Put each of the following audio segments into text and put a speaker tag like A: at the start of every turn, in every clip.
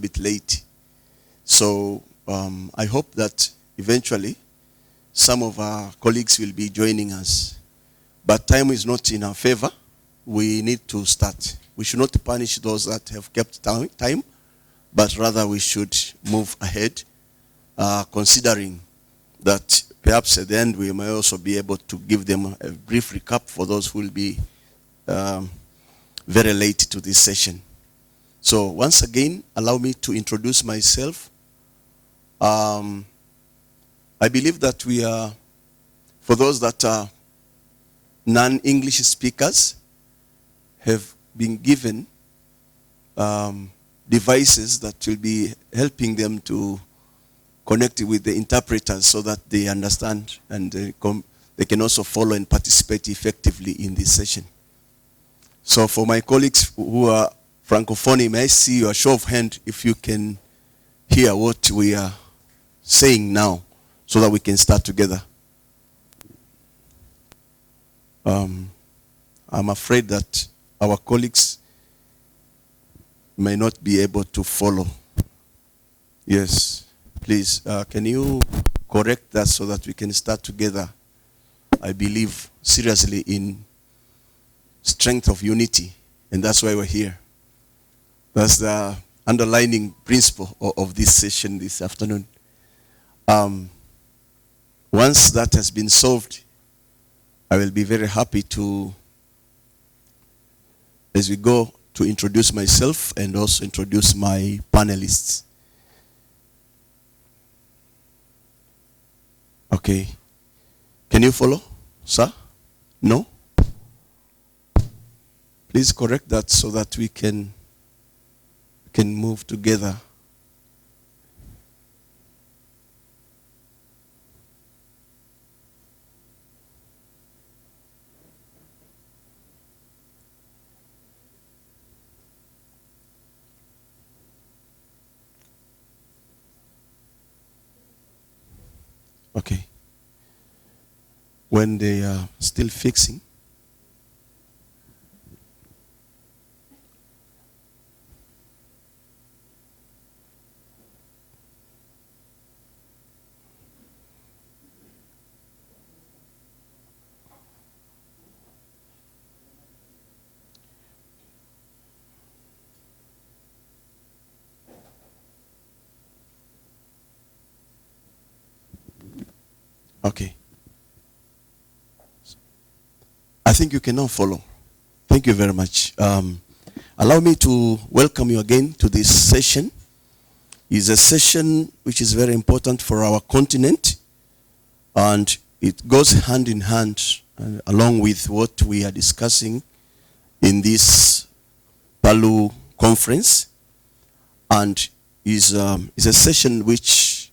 A: bit late. So I hope that eventually some of our colleagues will be joining us. But time is not in our favor. We need to start. We should not punish those that have kept time, but rather we should move ahead, considering that perhaps at the end we may also be able to give them a brief recap for those who will be very late to this session. So once again, allow me to introduce myself. I believe that we are, for those that are non-English speakers, have been given devices that will be helping them to connect with the interpreters so that they understand and they can also follow and participate effectively in this session. So for my colleagues who are Francophone, may I see your show of hand if you can hear what we are saying now so that we can start together. I'm afraid that our colleagues may not be able to follow. Yes, please, can you correct that so that we can start together? I believe seriously in strength of unity, and that's why we're here. That's the underlining principle of this session this afternoon. Once that has been solved, I will be very happy to, as we go, to introduce myself and also introduce my panelists. Okay. Can you follow, sir? No? Please correct that so that we can move together. Okay. When they are still fixing. Okay. I think you can now follow. Thank you very much. Allow me to welcome you again to this session. It's a session which is very important for our continent, and it goes hand in hand along with what we are discussing in this Palu conference, and is a session which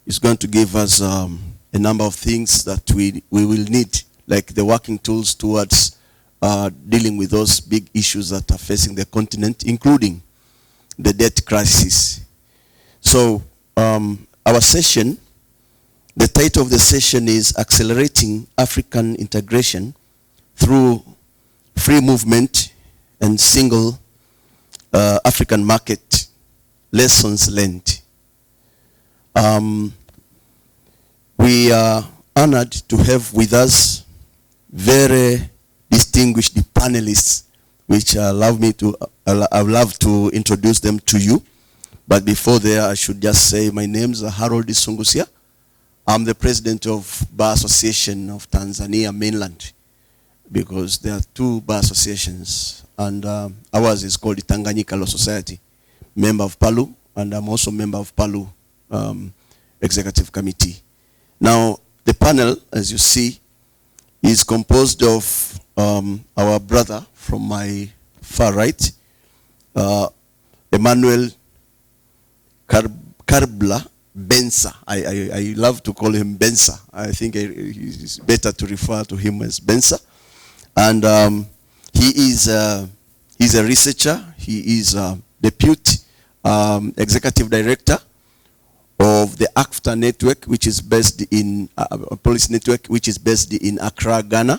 A: is going to give us a number of things that we will need, like the working tools towards dealing with those big issues that are facing the continent, including the debt crisis. So our session, the title of the session is Accelerating African Integration Through Free Movement and Single African Market, Lessons Learned. We are honored to have with us very distinguished panelists, which I love to introduce them to you. But before there, I should just say my name is Harold Sungusia. I'm the president of Bar Association of Tanzania Mainland, because there are two bar associations, and ours is called the Tanganyika Law Society, member of Palu, and I'm also member of Palu Executive Committee. Now, the panel, as you see, is composed of our brother from my far right, Emmanuel Karbla Bensa. I love to call him Bensa. I think it's better to refer to him as Bensa. And he's a researcher. He is a deputy executive director of the ACFTA network, which is based in a policy network, which is based in Accra, Ghana.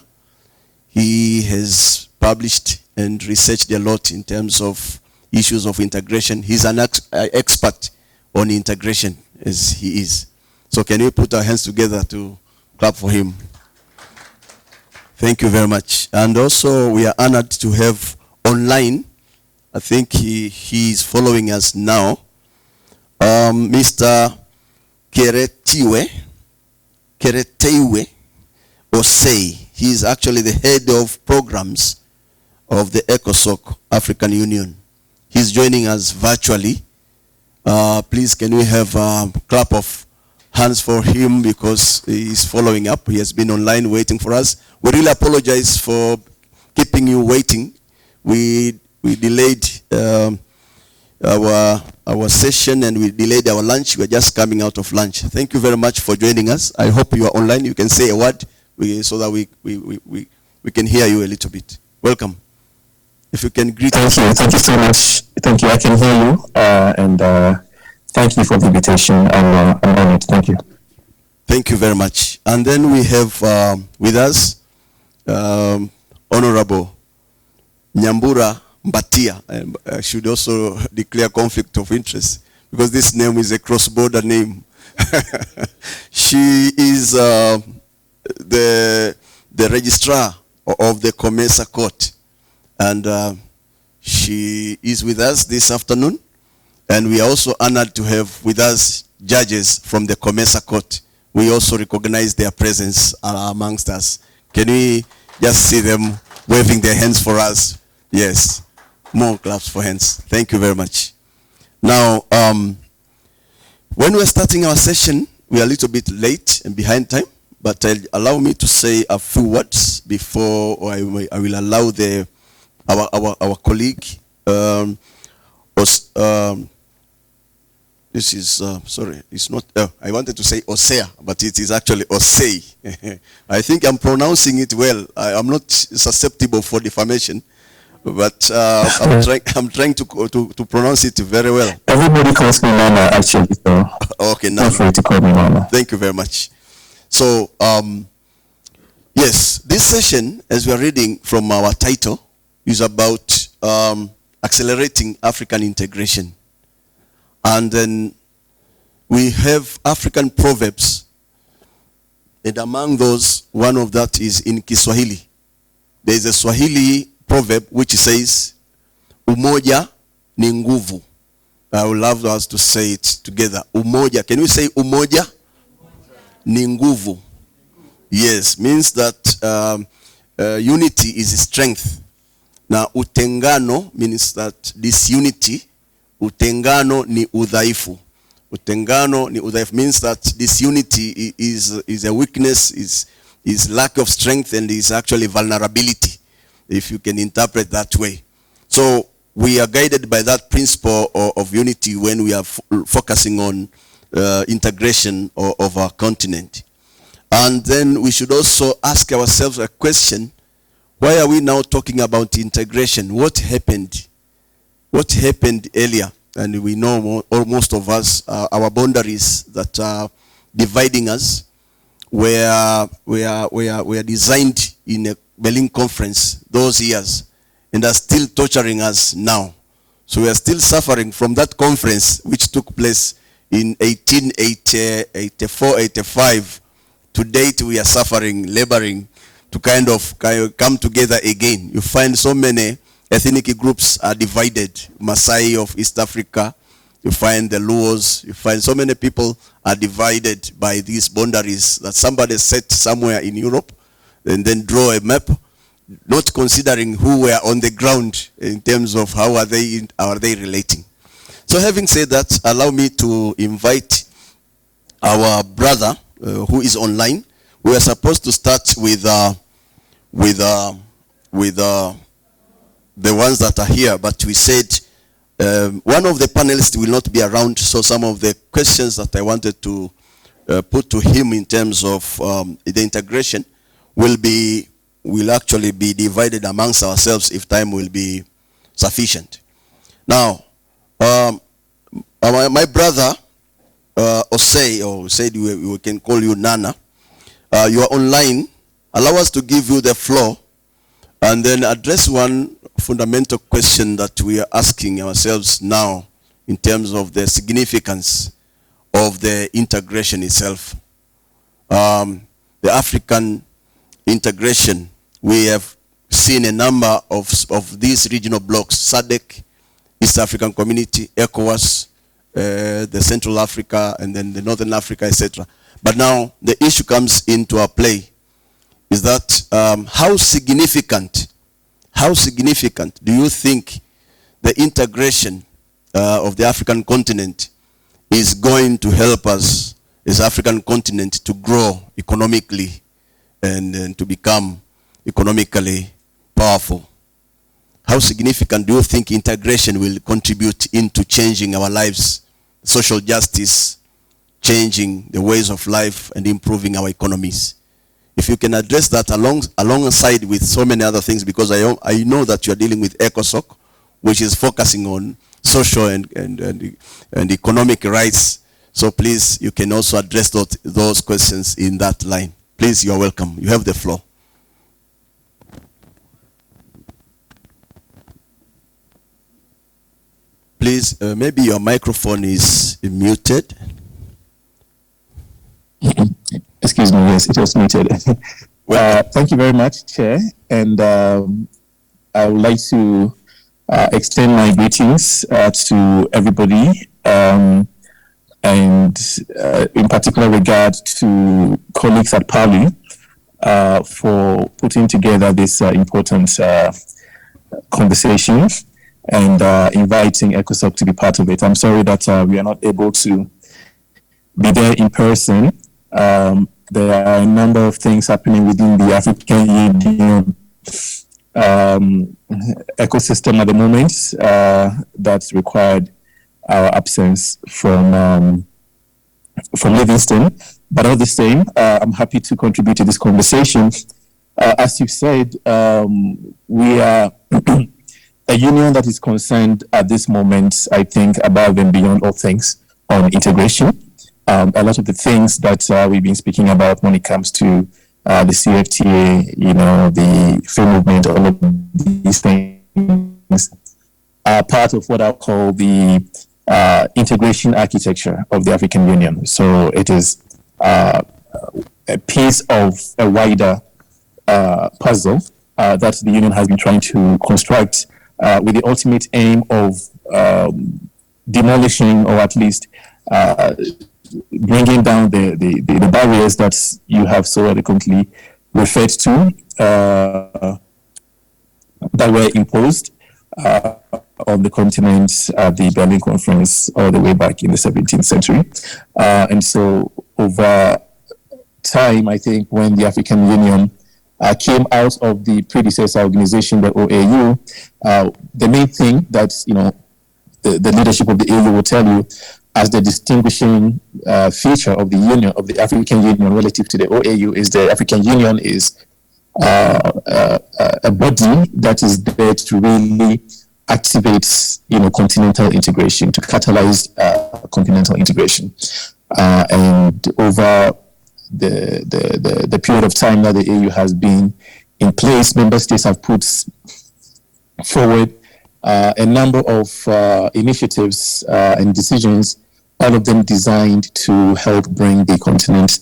A: He has published and researched a lot in terms of issues of integration. He's an expert on integration, as he is. So can we put our hands together to clap for him? Thank you very much. And also we are honored to have online, I think he is following us now, Mr. Kereteiwe Osei. He is actually the head of programs of the ECOSOC African Union. He's joining us virtually. Please, can we have a clap of hands for him because he's following up. He has been online waiting for us. We really apologize for keeping you waiting. We delayed our session and we delayed our lunch. We're just coming out of lunch. Thank you very much for joining us. I hope you are online. You can say a word so that we can hear you a little bit. Welcome. If you can greet us.
B: Thank you so much. Thank you. I can hear you. And thank you for the invitation. I'm honored. Thank you.
A: Thank you very much. And then we have with us Honorable Nyambura Mbatia. I should also declare conflict of interest because this name is a cross-border name. She is the registrar of the COMESA court. And she is with us this afternoon. And we are also honored to have with us judges from the COMESA court. We also recognize their presence amongst us. Can we just see them waving their hands for us? Yes. More claps for hands. Thank you very much. Now, when we're starting our session, we are a little bit late and behind time, but allow me to say a few words before I will allow our colleague, this is, sorry, it's not, I wanted to say Osea, but it is actually Osei. I think I'm pronouncing it well. I'm not susceptible for defamation, but I'm trying to pronounce it very well.
B: Everybody calls me Mama, actually. So
A: okay, now.
B: Feel free to call me Mama.
A: Thank you very much. So, yes, this session, as we are reading from our title, is about accelerating African integration. And then we have African proverbs. And among those, one of that is in Kiswahili. There is a Swahili proverb which says, Umoja ni nguvu. I would love us to say it together. Umoja. Can we say umoja? Ni nguvu. Yes, means that unity is strength. Now, utengano means that disunity, utengano ni udhaifu. Utengano ni udhaifu means that disunity is a weakness, is lack of strength, and is actually vulnerability, if you can interpret that way. So we are guided by that principle of unity when we are focusing on integration of our continent. And then we should also ask ourselves a question. Why are we now talking about integration? What happened? What happened earlier? And we know most of us, our boundaries that are dividing us were designed in a Berlin conference those years and are still torturing us now. So we are still suffering from that conference which took place in 1884, 85. To date, we are suffering, laboring to kind of come together again. You find so many ethnic groups are divided. Maasai of East Africa, you find the Luos, you find so many people are divided by these boundaries that somebody set somewhere in Europe and then draw a map, not considering who were on the ground in terms of how are they relating. So having said that, allow me to invite our brother who is online. We are supposed to start with the ones that are here, but we said one of the panelists will not be around, so some of the questions that I wanted to put to him in terms of the integration will actually be divided amongst ourselves if time will be sufficient. Now, my brother Osei, or said we can call you Nana, you are online. Allow us to give you the floor and then address one fundamental question that we are asking ourselves now in terms of the significance of the integration itself. The African integration, we have seen a number of these regional blocks: SADC, East African Community, ECOWAS, the Central Africa, and then the Northern Africa, etc. But now the issue comes into our play is that how significant do you think the integration of the African continent is going to help us as African continent to grow economically and to become economically powerful? How significant do you think integration will contribute into changing our lives, social justice, changing the ways of life, and improving our economies? If you can address that alongside with so many other things, because I know that you are dealing with ECOSOC, which is focusing on social and economic rights. So please, you can also address those questions in that line. Please, you are welcome. You have the floor. Please, maybe your microphone is muted.
B: Excuse me, yes, it was muted. Thank you very much, Chair. And I would like to extend my greetings to everybody, and in particular regard to colleagues at Palu for putting together this important conversation and inviting ECOSOC to be part of it. I'm sorry that we are not able to be there in person. There are a number of things happening within the African Union ecosystem at the moment that required our absence from Livingston. But all the same, I'm happy to contribute to this conversation. As you said, we are a union that is concerned at this moment, I think, above and beyond all things, on integration. A lot of the things that we've been speaking about when it comes to the CFTA, the free movement, all of these things are part of what I'll call the integration architecture of the African Union. So it is a piece of a wider puzzle that the Union has been trying to construct with the ultimate aim of demolishing, or at least bringing down the barriers that you have so eloquently referred to that were imposed on the continent at the Berlin Conference all the way back in the 17th century. And so over time, I think when the African Union came out of the predecessor organization, the OAU, the main thing that, the leadership of the AU will tell you as the distinguishing feature of the Union, of the African Union relative to the OAU, is the African Union is a body that is there to really activate, continental integration, to catalyze continental integration. And over the period of time that the AU has been in place, member states have put forward a number of initiatives and decisions, all of them designed to help bring the continent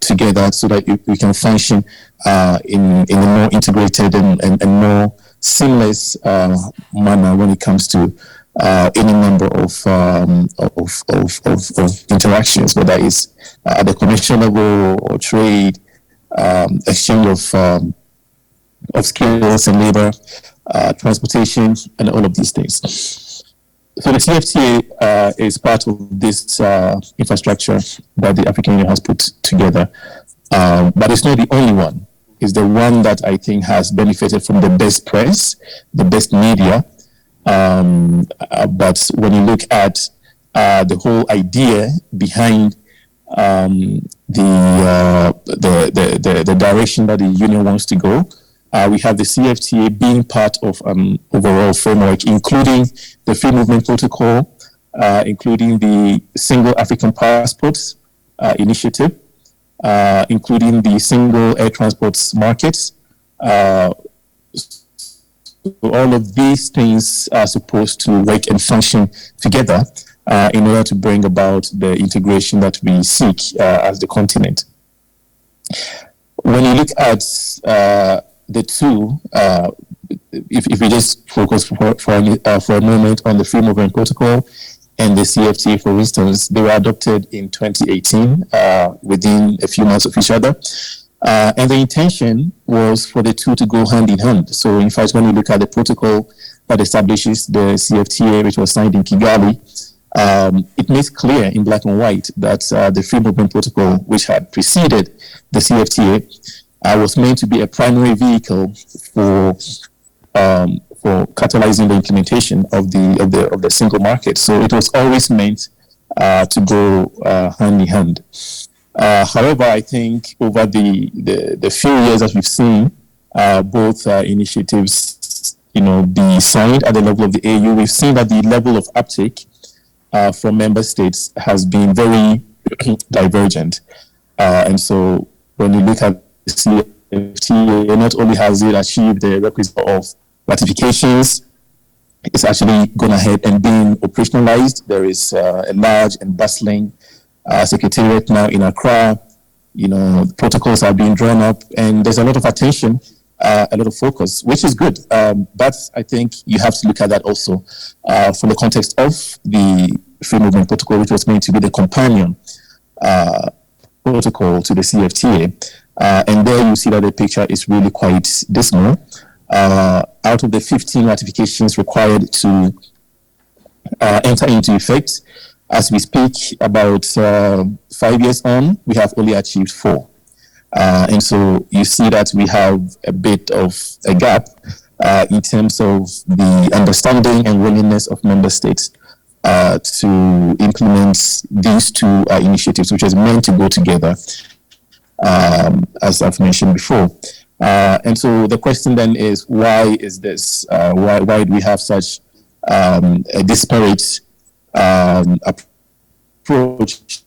B: together so that we can function in a more integrated and more seamless manner when it comes to any number of interactions, whether it's at the commercial level or trade, exchange of skills and labor, transportation, and all of these things. So the CFTA is part of this infrastructure that the African Union has put together, but it's not the only one. It's the one that I think has benefited from the best press, the best media. But when you look at the whole idea behind the direction that the union wants to go, we have the CFTA being part of an overall framework, including the Free Movement Protocol, including the Single African Passports Initiative, including the Single Air Transport Markets, all of these things are supposed to work and function together in order to bring about the integration that we seek as the continent. When you look at the two, if we just focus for a moment on the Free Movement Protocol and the CFTA, for instance, they were adopted in 2018 within a few months of each other. And the intention was for the two to go hand in hand. So, in fact, when you look at the protocol that establishes the CFTA, which was signed in Kigali, it makes clear in black and white that the Free Movement Protocol, which had preceded the CFTA, was meant to be a primary vehicle for catalyzing the implementation of the single market. So it was always meant to go hand in hand. However, I think over the few years that we've seen both initiatives, be signed at the level of the AU, we've seen that the level of uptake from member states has been very divergent. And so when you look at the CFTA, not only has it achieved the requisite of ratifications, it's actually gone ahead and being operationalized. There is a large and bustling secretariat now in Accra. Protocols are being drawn up, and there's a lot of attention, a lot of focus, which is good. But I think you have to look at that also from the context of the Free Movement Protocol, which was meant to be the companion protocol to the CFTA. And there you see that the picture is really quite dismal. Out of the 15 ratifications required to enter into effect, as we speak, about 5 years on, we have only achieved 4. And so you see that we have a bit of a gap in terms of the understanding and willingness of member states to implement these two initiatives, which is meant to go together, as I've mentioned before. And so the question then is, why is this? Why do we have such a disparate approach?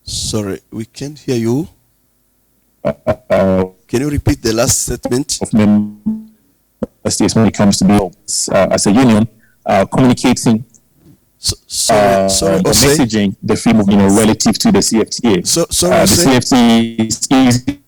A: Sorry, we can't hear you. Can you repeat the last statement?
B: Of member states when it comes to be as a union communicating.
A: Sorry,
B: messaging the free movement relative to the CFTA. The CFTA is easy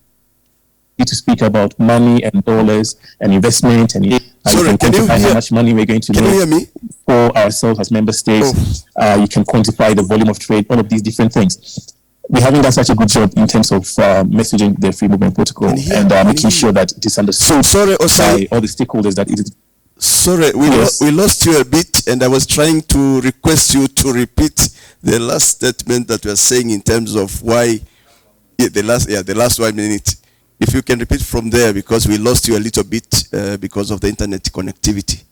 B: to speak about money and dollars and investment, and
A: sorry,
B: can quantify how much money we're going to need for ourselves as member states. You can quantify the volume of trade, all of these different things. We haven't done such a good job in terms of messaging the Free Movement Protocol and making sure that it is understood by all the stakeholders that it is.
A: Sorry, we lost you a bit, and I was trying to request you to repeat the last statement that you were saying in terms of why the last 1 minute. If you can repeat from there, because we lost you a little bit because of the internet connectivity.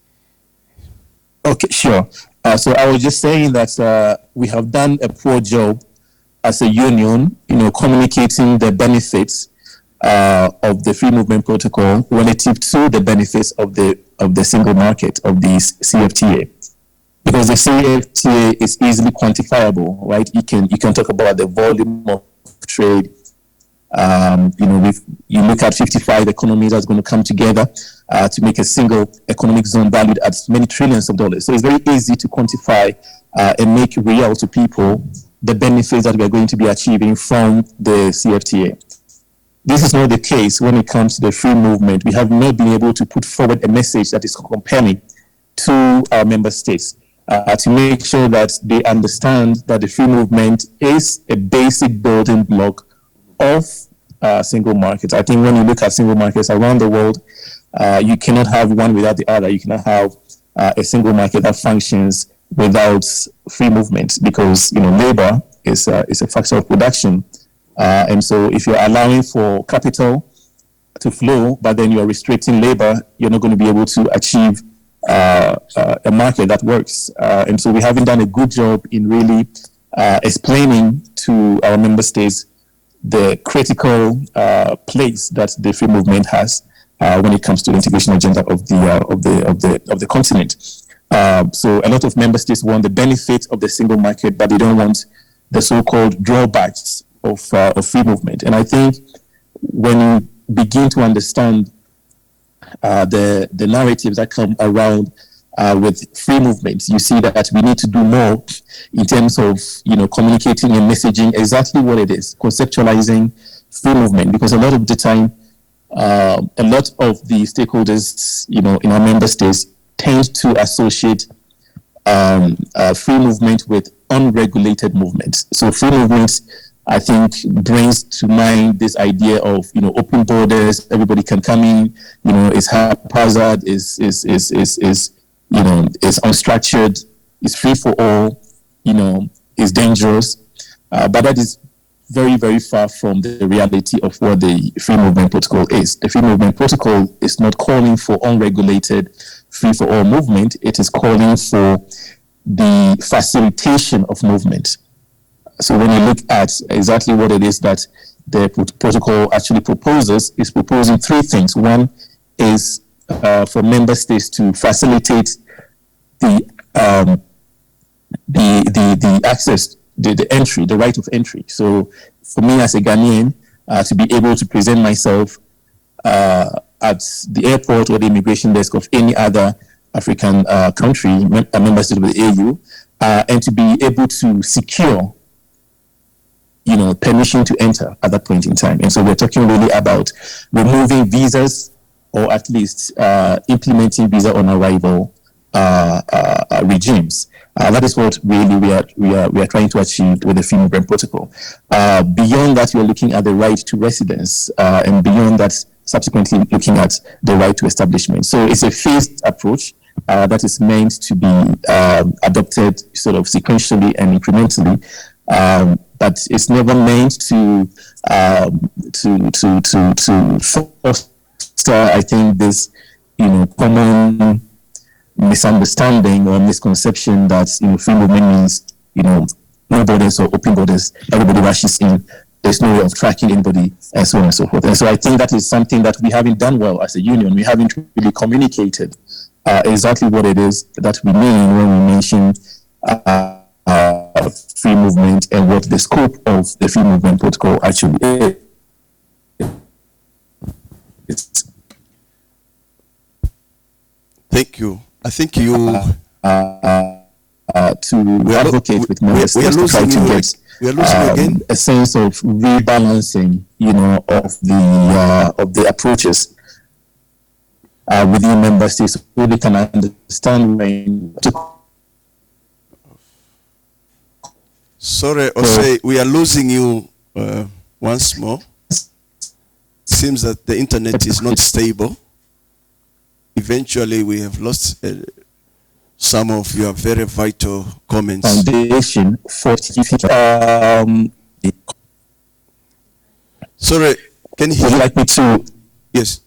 B: Okay, sure. So I was just saying that we have done a poor job as a union, communicating the benefits of the Free Movement Protocol relative to the benefits of the single market of the CFTA, because the CFTA is easily quantifiable, right? You can talk about the volume of trade. You look at 55 economies that's going to come together to make a single economic zone valued at many trillions of dollars. So it's very easy to quantify and make real to people the benefits that we are going to be achieving from the CFTA. This is not the case when it comes to the free movement. We have not been able to put forward a message that is compelling to our member states to make sure that they understand that the free movement is a basic building block of single markets. I think when you look at single markets around the world, you cannot have one without the other. You cannot have a single market that functions without free movement, because labor is a factor of production. And so if you're allowing for capital to flow, but then you're restricting labor, you're not going to be able to achieve a market that works. And so we haven't done a good job in really explaining to our member states the critical place that the free movement has when it comes to the integration agenda of the continent. So a lot of member states want the benefit of the single market, but they don't want the so-called drawbacks of free movement. And I think when begin to understand the narratives that come around with free movement, you see that we need to do more in terms of communicating and messaging exactly what it is, conceptualizing free movement, because a lot of the time, a lot of the stakeholders, in our member states tend to associate free movement with unregulated movement. So free movement, I think, brings to mind this idea of open borders, everybody can come in, it's haphazard, is unstructured, is free for all, is dangerous, but that is very, very far from the reality of what the Free Movement Protocol is. The Free Movement Protocol is not calling for unregulated, free-for-all movement. It is calling for the facilitation of movement. So when you look at exactly what it is that the protocol actually proposes, it's proposing three things. One is for member states to facilitate the access, the entry, the right of entry. So for me as a Ghanaian, to be able to present myself at the airport or the immigration desk of any other African country, a member state of the AU, and to be able to secure permission to enter at that point in time. And so we're talking really about removing visas, or at least implementing visa on arrival regimes. That is what really we are trying to achieve with the Free Movement Protocol. Beyond that, we're looking at the right to residence, and beyond that, subsequently looking at the right to establishment. So it's a phased approach that is meant to be adopted sort of sequentially and incrementally, but it's never meant to foster, I think, this common misunderstanding or misconception that free movement means no borders or open borders, everybody rushes in, there's no way of tracking anybody, and so on and so forth. And so I think that is something that we haven't done well as a union. We haven't really communicated exactly what it is that we mean when we mention free movement and what the scope of the Free Movement Protocol actually is.
A: Thank you. I think you
B: to advocate with member states to try to get a sense of rebalancing, of the approaches within member states, so they can understand when to.
A: Sorry, Osei, we are losing you once more. Seems that the internet is not stable. Eventually, we have lost some of your very vital comments.
B: Foundation for
A: sorry, can you
B: would you like me to?
A: Yes.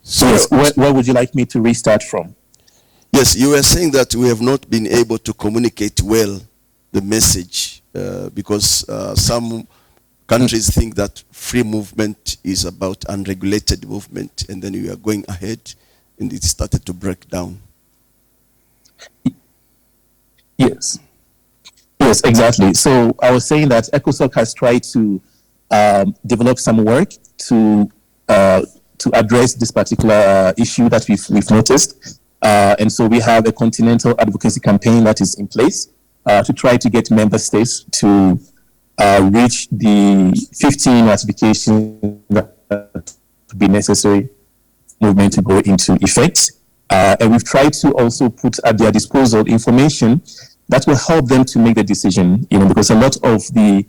B: So yes, where would you like me to restart from?
A: Yes, you were saying that we have not been able to communicate well the message because some countries think that free movement is about unregulated movement, and then we are going ahead and it started to break down.
B: Yes, exactly. So I was saying that ECOSOC has tried to develop some work to address this particular issue that we've noticed. And so we have a continental advocacy campaign that is in place to try to get member states to reach the 15 ratifications that would be necessary movement to go into effect. And we've tried to also put at their disposal information that will help them to make the decision, because a lot of the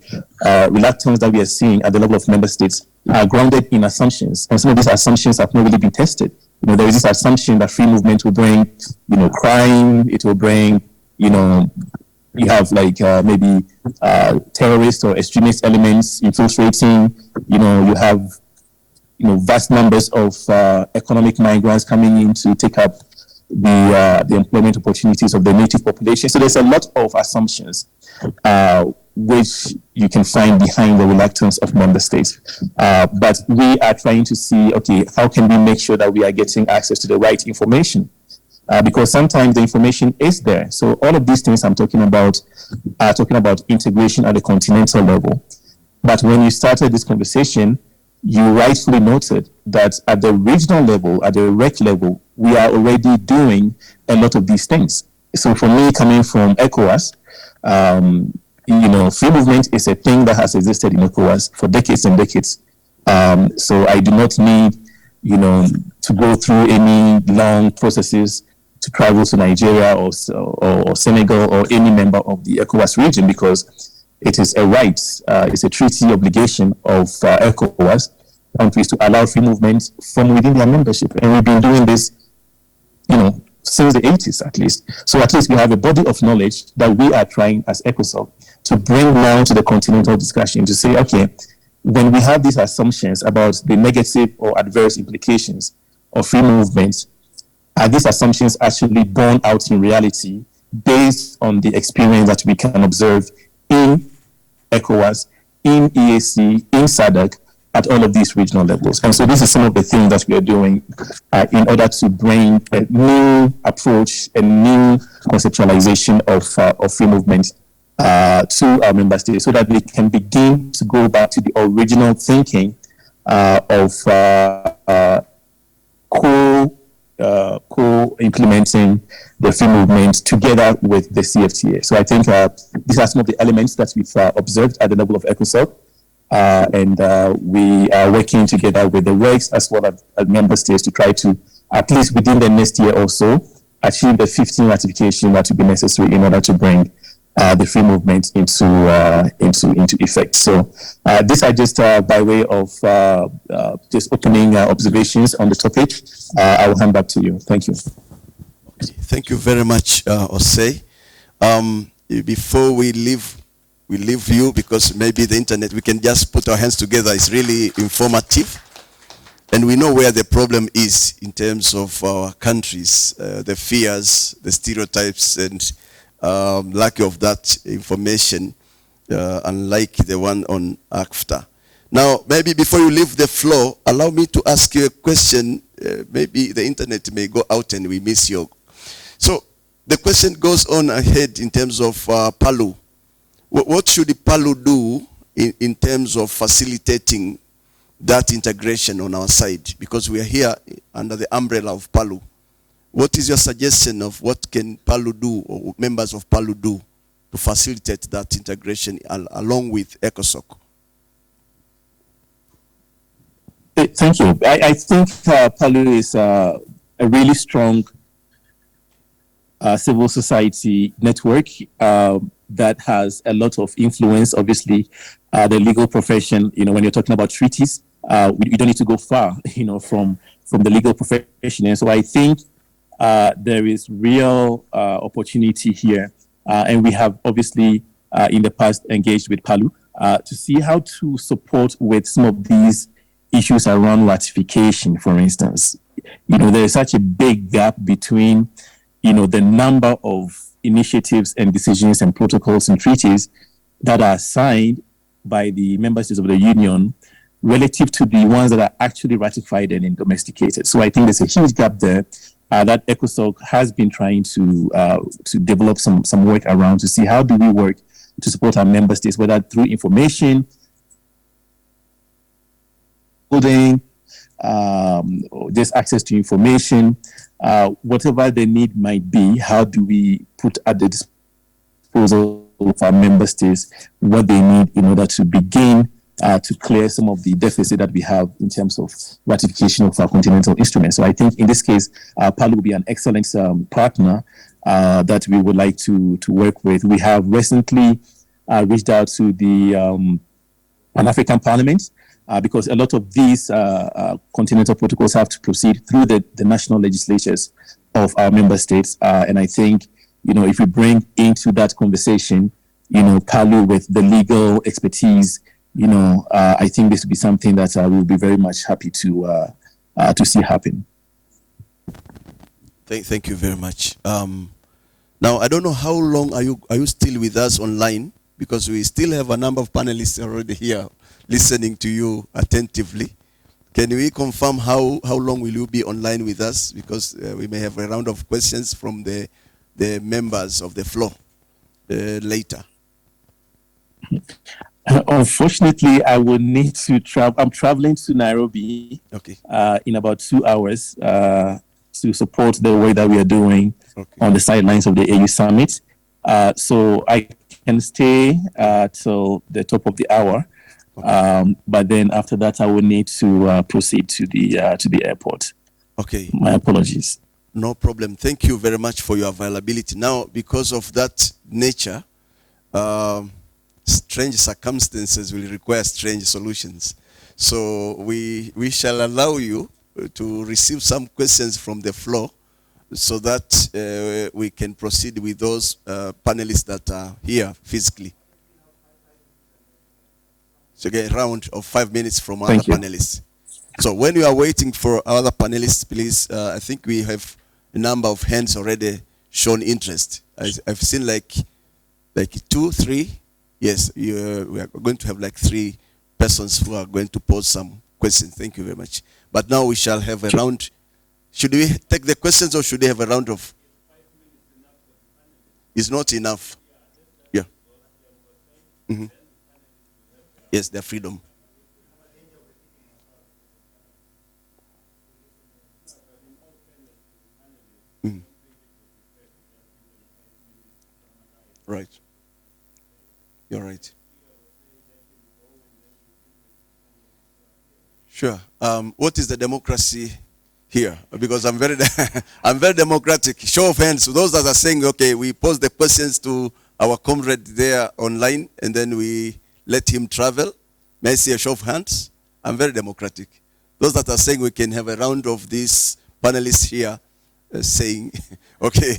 B: reluctance that we are seeing at the level of member states are grounded in assumptions. And some of these assumptions have not really been tested. There is this assumption that free movement will bring, crime, it will bring, you have like maybe terrorist or extremist elements infiltrating, you have, vast numbers of economic migrants coming in to take up the employment opportunities of the native population. So there's a lot of assumptions which you can find behind the reluctance of member states. But we are trying to see, okay, how can we make sure that we are getting access to the right information? Because sometimes the information is there. So all of these things I'm talking about are talking about integration at the continental level. But when you started this conversation, you rightfully noted that at the regional level, at the rec level, we are already doing a lot of these things. So for me, coming from ECOWAS, free movement is a thing that has existed in ECOWAS for decades and decades. So I do not need, to go through any long processes to travel to Nigeria or Senegal or any member of the ECOWAS region, because it is a right, it's a treaty obligation of ECOWAS countries to allow free movement from within their membership. And we've been doing this, since the 80s at least. So at least we have a body of knowledge that we are trying as ECOSOC to bring now to the continental discussion to say, okay, when we have these assumptions about the negative or adverse implications of free movement, are these assumptions actually borne out in reality based on the experience that we can observe in ECOWAS, in EAC, in SADC, at all of these regional levels? And so this is some of the things that we are doing in order to bring a new approach, a new conceptualization of free movement to our member states, so that we can begin to go back to the original thinking of co-implementing the free movement together with the CFTA. So I think these are some of the elements that we've observed at the level of ECOSOC. And we are working together with the regs as well as member states to try to, at least within the next year or so, achieve the 15 ratification that will be necessary in order to bring the free movement into effect. So these are just by way of just opening observations on the topic. I will hand back to you. Thank you.
A: Thank you very much, Osei. Before we leave you, because maybe the internet, we can just put our hands together. It's really informative. And we know where the problem is in terms of our countries, the fears, the stereotypes, and lack of that information, unlike the one on ACFTA. Now, maybe before you leave the floor, allow me to ask you a question. Maybe the internet may go out and we miss you. So the question goes on ahead in terms of PALU. What should PALU do in terms of facilitating that integration on our side? Because we are here under the umbrella of PALU. What is your suggestion of what can PALU do, or members of PALU do, to facilitate that integration along with ECOSOC?
B: Thank you. I think PALU is a really strong civil society network that has a lot of influence. Obviously, the legal profession, when you're talking about treaties, you don't need to go far, from the legal profession. And so I think there is real opportunity here. And we have obviously in the past engaged with PALU to see how to support with some of these issues around ratification, for instance. There is such a big gap between, the number of initiatives and decisions and protocols and treaties that are signed by the member states of the Union relative to the ones that are actually ratified and domesticated. So I think there's a huge gap there that ECOSOC has been trying to develop some work around to see how do we work to support our member states, whether through information, building, or just access to information, whatever the need might be. How do we put at the disposal of our member states what they need in order to begin to clear some of the deficit that we have in terms of ratification of our continental instruments? So I think in this case, PALU will be an excellent partner that we would like to work with. We have recently reached out to the Pan-African Parliament because a lot of these continental protocols have to proceed through the national legislatures of our member states. And I think, if we bring into that conversation, PALU with the legal expertise, I think this will be something that we'll be very much happy to see happen.
A: Thank you very much. Now, I don't know how long are you still with us online, because we still have a number of panelists already here listening to you attentively. Can we confirm how long will you be online with us? Because we may have a round of questions from the members of the floor later.
B: Unfortunately, I will need to travel. I'm traveling to Nairobi
A: Okay.
B: In about 2 hours to support the work that we are doing
A: Okay.
B: on the sidelines of the AU Summit. So I can stay till the top of the hour. But then after that, I will need to proceed to the airport.
A: Okay.
B: My apologies.
A: No problem. Thank you very much for your availability. Now, because of that nature, strange circumstances will require strange solutions. So we shall allow you to receive some questions from the floor so that we can proceed with those panelists that are here physically. So get a round of 5 minutes from other panelists. So when you are waiting for other panelists, please, I think we have a number of hands already shown interest. I've seen like 2, 3. Yes, we are going to have like 3 persons who are going to pose some questions. Thank you very much. But now we shall have a round. Should we take the questions or should we have a round of? It's not enough. Yeah. Mm-hmm. Yes, their freedom. Mm. Right. You're right. Sure. What is the democracy here? Because I'm very, I'm very democratic. Show of hands. Those that are saying, okay, we pose the questions to our comrade there online, and then we let him travel. May I see a show of hands? I'm very democratic. Those that are saying we can have a round of these panelists here saying, okay.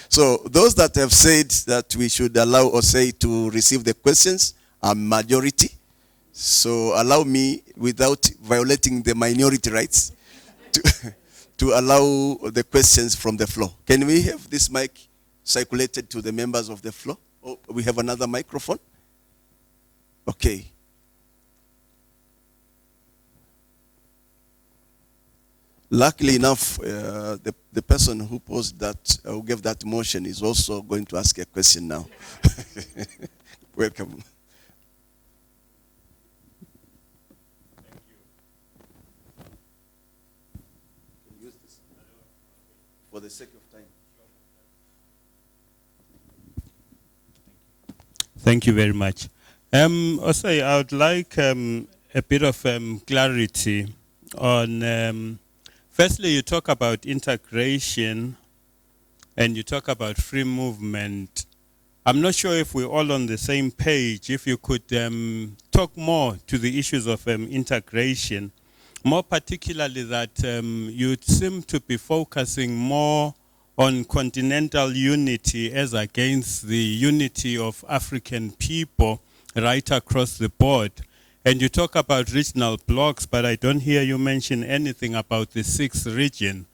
A: So those that have said that we should allow or say to receive the questions are majority. So allow me, without violating the minority rights, to allow the questions from the floor. Can we have this mic circulated to the members of the floor? Oh, we have another microphone? Okay. Luckily enough, the person who posed that, who gave that motion is also going to ask a question now. Welcome. For the sake of time.
C: Thank you very much. Osei, I would like a bit of clarity on, firstly, you talk about integration and you talk about free movement. I'm not sure if we're all on the same page. If you could talk more to the issues of integration, more particularly that you seem to be focusing more on continental unity as against the unity of African people right across the board. And you talk about regional blocks, but I don't hear you mention anything about the 6th region.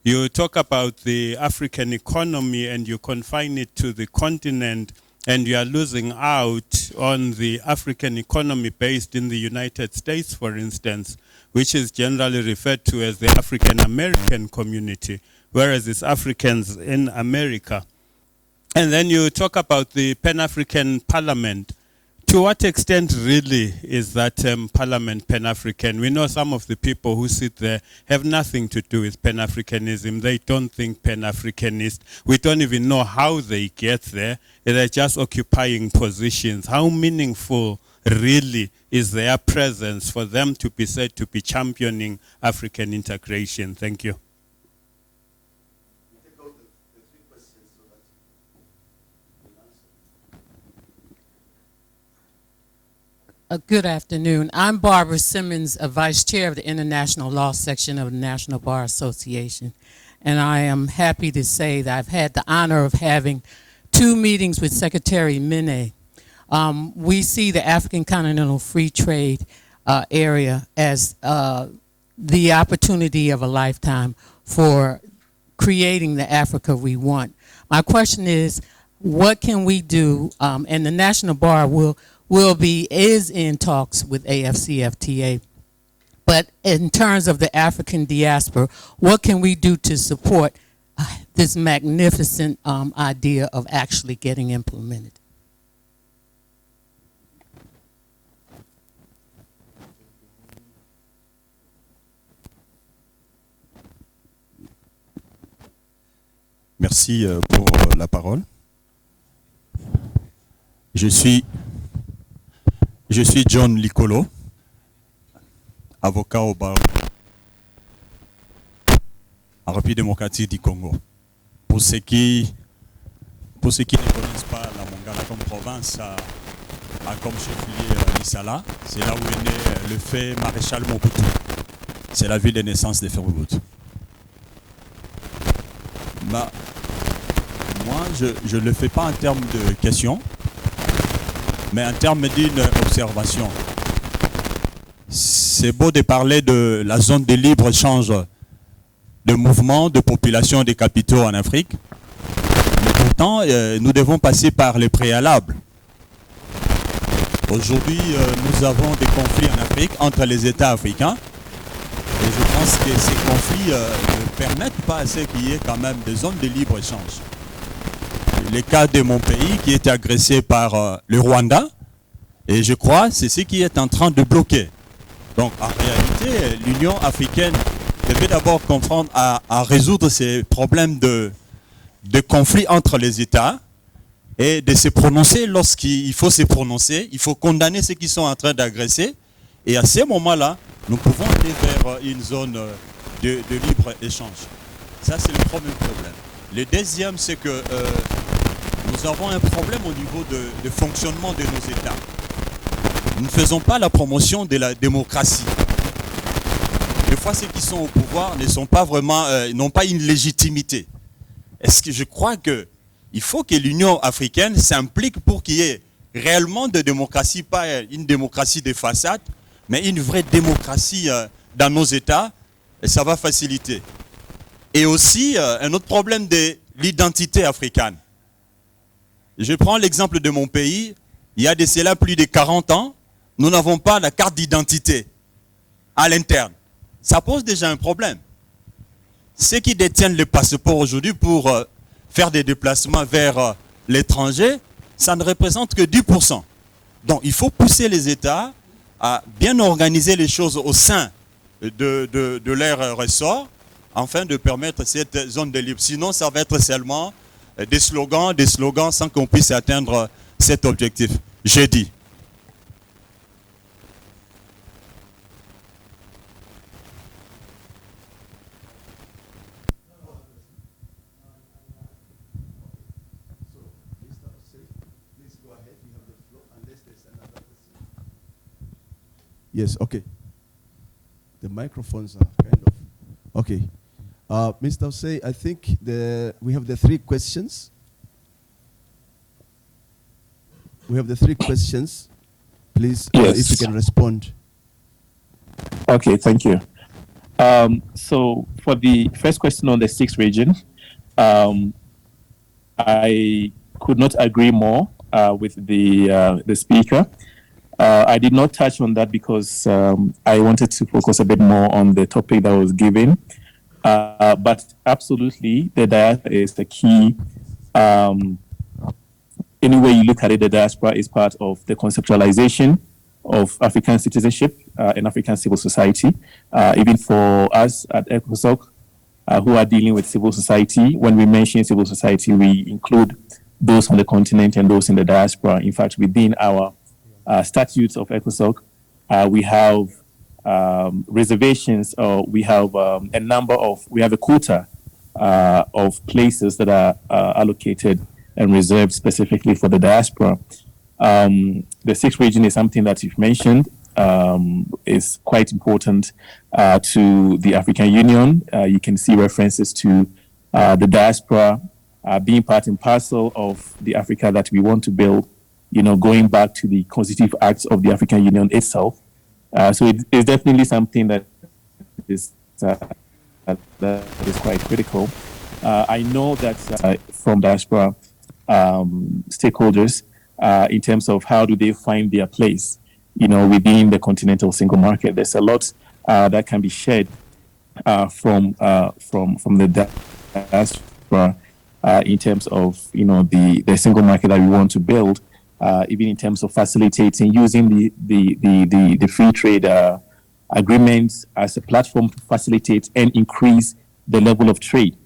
C: You talk about the African economy and you confine it to the continent, and you are losing out on the African economy based in the United States, for instance, which is generally referred to as the African American community, whereas it's Africans in America. And then you talk about the Pan-African Parliament. To what extent really is that Parliament Pan-African? We know some of the people who sit there have nothing to do with Pan-Africanism. They don't think Pan-Africanist. We don't even know how they get there. They're just occupying positions. How meaningful really is their presence for them to be said to be championing African integration? Thank you.
D: Good afternoon. I'm Barbara Simmons, a Vice Chair of the International Law Section of the National Bar Association. And I am happy to say that I've had the honor of having 2 meetings with Secretary Mene. We see the African Continental Free Trade area as the opportunity of a lifetime for creating the Africa we want. My question is, what can we do, and the National Bar is in talks with AFCFTA. But in terms of the African diaspora, what can we do to support this magnificent idea of actually getting implemented?
E: Merci pour la parole. Je suis John Licolo, avocat au barreau en République démocratique du Congo. Pour ceux qui ne connaissent pas la Mongala comme province, a comme chef-lieu Lissala, c'est là où est né le fait maréchal Mobutu. C'est la ville de naissance de Frère Mobutu. Moi, je ne le fais pas en termes de questions, mais en termes d'une observation. C'est beau de parler de la zone de libre-échange de mouvements, de population des capitaux en Afrique, mais pourtant, nous devons passer par les préalables. Aujourd'hui, nous avons des conflits en Afrique entre les États africains, et je pense que ces conflits ne permettent pas à ce qu'il y ait quand même des zones de libre-échange. Le cas de mon pays qui est agressé par le Rwanda, et je crois que c'est ce qui est en train de bloquer. Donc en réalité, l'Union africaine devait d'abord comprendre à résoudre ces problèmes de conflit entre les États et de se prononcer lorsqu'il faut se prononcer. Il faut condamner ceux qui sont en train d'agresser. Et à ce moment-là, nous pouvons aller vers une zone de libre-échange. Ça, c'est le premier problème. Le deuxième, c'est que nous avons un problème au niveau de fonctionnement de nos États. Nous ne faisons pas la promotion de la démocratie. Des fois, ceux qui sont au pouvoir ne sont pas vraiment, n'ont pas une légitimité. Est-ce que je crois qu'il faut que l'Union africaine s'implique pour qu'il y ait réellement de démocratie, pas une démocratie de façade, mais une vraie démocratie dans nos États, et ça va faciliter. Et aussi, un autre problème de l'identité africaine. Je prends l'exemple de mon pays. Il y a de cela plus de 40 ans, nous n'avons pas la carte d'identité à l'interne. Ça pose déjà un problème. Ceux qui détiennent le passeport aujourd'hui pour faire des déplacements vers l'étranger, ça ne représente que 10%. Donc il faut pousser les États à bien organiser les choses au sein de leur ressort, afin de permettre cette zone de libre. Sinon, ça va être seulement des slogans sans qu'on puisse atteindre cet objectif. J'ai dit.
A: Yes, okay. The microphones are kind of... Okay. Mr. Osei, I think we have the three questions. We have the three questions. Please,
B: Yes.
A: if you can respond.
B: Okay, thank you. So for the first question on the sixth region, I could not agree more with the speaker. I did not touch on that because I wanted to focus a bit more on the topic that was given. But absolutely, the diaspora is the key. Any way you look at it, the diaspora is part of the conceptualization of African citizenship and African civil society. Even for us at ECOSOC, who are dealing with civil society, when we mention civil society, we include those on the continent and those in the diaspora. In fact, within our statutes of ECOSOC, we have reservations, or we have we have a quota of places that are allocated and reserved specifically for the diaspora. The sixth region is something that you've mentioned, is quite important to the African Union. You can see references to the diaspora being part and parcel of the Africa that we want to build, going back to the constitutive acts of the African Union itself. So it's definitely something that is quite critical. I know that from diaspora stakeholders, in terms of how do they find their place, within the continental single market, there's a lot that can be shared from the diaspora in terms of the single market that we want to build. Even in terms of facilitating, using the free trade agreements as a platform to facilitate and increase the level of trade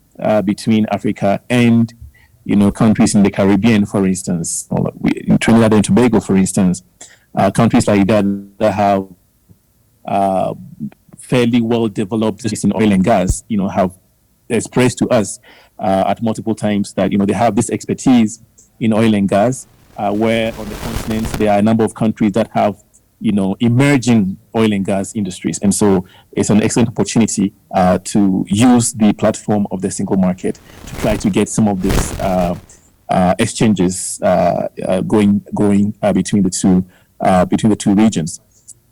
B: between Africa and countries in the Caribbean, for instance, or in Trinidad and Tobago, for instance, countries like that have fairly well developed in oil and gas, have expressed to us at multiple times that they have this expertise in oil and gas, where on the continent there are a number of countries that have emerging oil and gas industries, and so it's an excellent opportunity to use the platform of the single market to try to get some of these exchanges going between the two regions.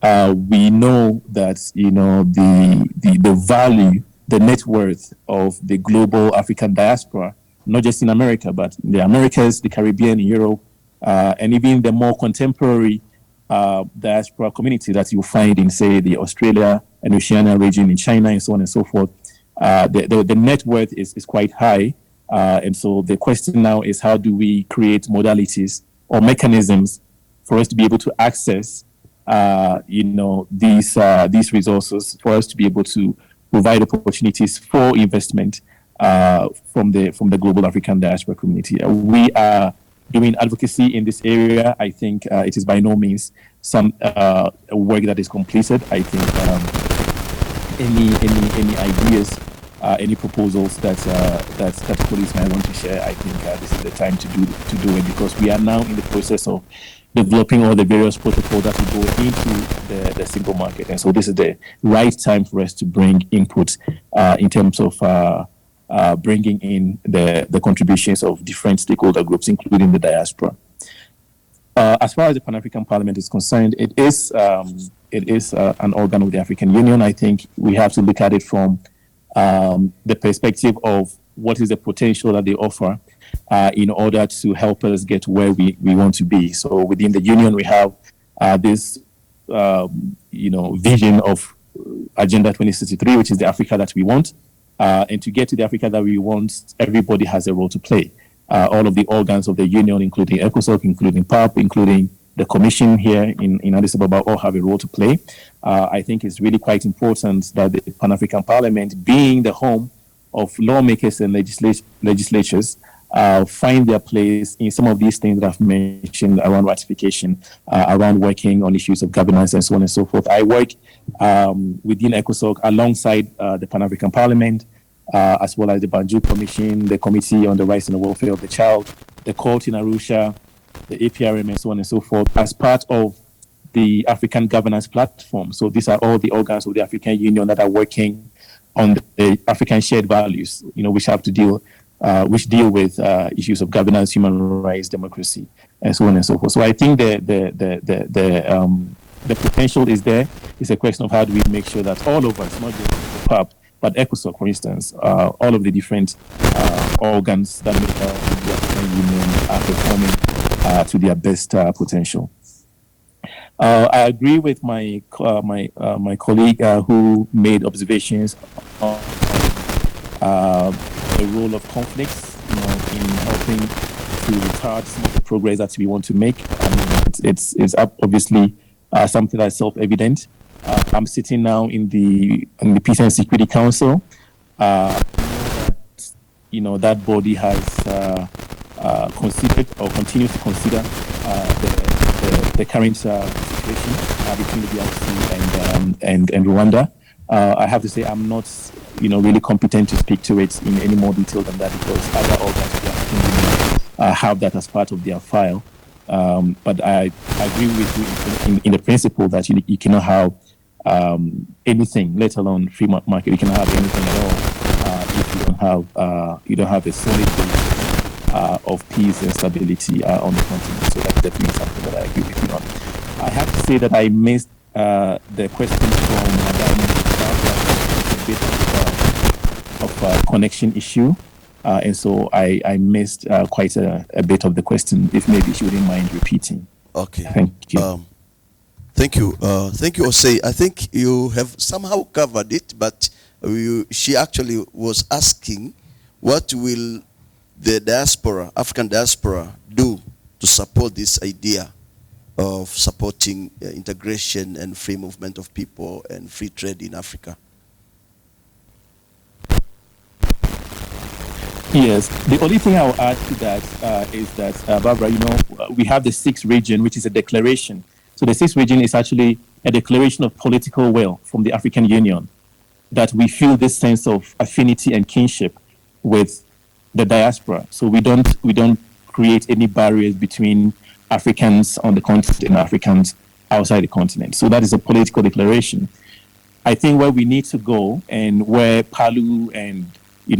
B: We know that the value, the net worth of the global African diaspora, not just in America, but in the Americas, the Caribbean, Europe, and even the more contemporary diaspora community that you find in, say, the Australia and Oceania region, in China, and so on and so forth. The net worth is quite high. And so the question now is, how do we create modalities or mechanisms for us to be able to access these resources, for us to be able to provide opportunities for investment from the global African diaspora community. We are doing advocacy in this area. I think it is by no means some work that is completed. I think any ideas, any proposals that Categories might want to share, I think this is the time to do it, because we are now in the process of developing all the various protocols that will go into the single market. And so this is the right time for us to bring input in terms of bringing in the contributions of different stakeholder groups, including the diaspora. As far as the Pan-African Parliament is concerned, it is an organ of the African Union. I think we have to look at it from the perspective of what is the potential that they offer in order to help us get where we want to be. So within the union, we have this vision of Agenda 2063, which is the Africa that we want. And to get to the Africa that we want, everybody has a role to play. All of the organs of the union, including ECOSOC, including PAP, including the commission here in Addis Ababa, all have a role to play. I think it's really quite important that the Pan-African Parliament, being the home of lawmakers and legislatures, find their place in some of these things that I've mentioned around ratification, around working on issues of governance, and so on and so forth. I work within ECOSOC alongside the Pan-African Parliament, as well as the Banjul Commission, the Committee on the Rights and the Welfare of the Child, the Court in Arusha, the APRM, and so on and so forth, as part of the African Governance Platform. So these are all the organs of the African Union that are working on the African shared values, which have to deal with issues of governance, human rights, democracy, and so on and so forth. So I think the potential is there. It's a question of how do we make sure that all of us, not just the PAP, but ECOSOC, for instance, all of the different organs that make up the African Union are performing to their best potential. I agree with my colleague who made observations on the role of conflicts, in helping to retard some of the progress that we want to make. It's obviously something that's self-evident. I'm sitting now in the Peace and Security Council. That body has considered or continues to consider the current situation between the DRC and Rwanda. I have to say I'm not, really competent to speak to it in any more detail than that, because other organs of the African Union have that as part of their file. But I agree with you in the principle that you cannot have anything, let alone free market. You cannot have anything at all if you don't have a solid base of peace and stability on the continent. So that's definitely something that I agree with you on. I have to say that I missed the question from Madam, a bit of a connection issue. And so I missed quite a bit of the question, if maybe she wouldn't mind repeating.
A: Okay.
B: Thank you.
A: Thank you. Thank you, Osei. I think you have somehow covered it, but she actually was asking, what will the diaspora, African diaspora, do to support this idea of supporting integration and free movement of people and free trade in Africa?
B: Yes, the only thing I will add to that is that, Barbara, we have the sixth region, which is a declaration. So the sixth region is actually a declaration of political will from the African Union, that we feel this sense of affinity and kinship with the diaspora. So we don't create any barriers between Africans on the continent and Africans outside the continent. So that is a political declaration. I think where we need to go, and where PALU and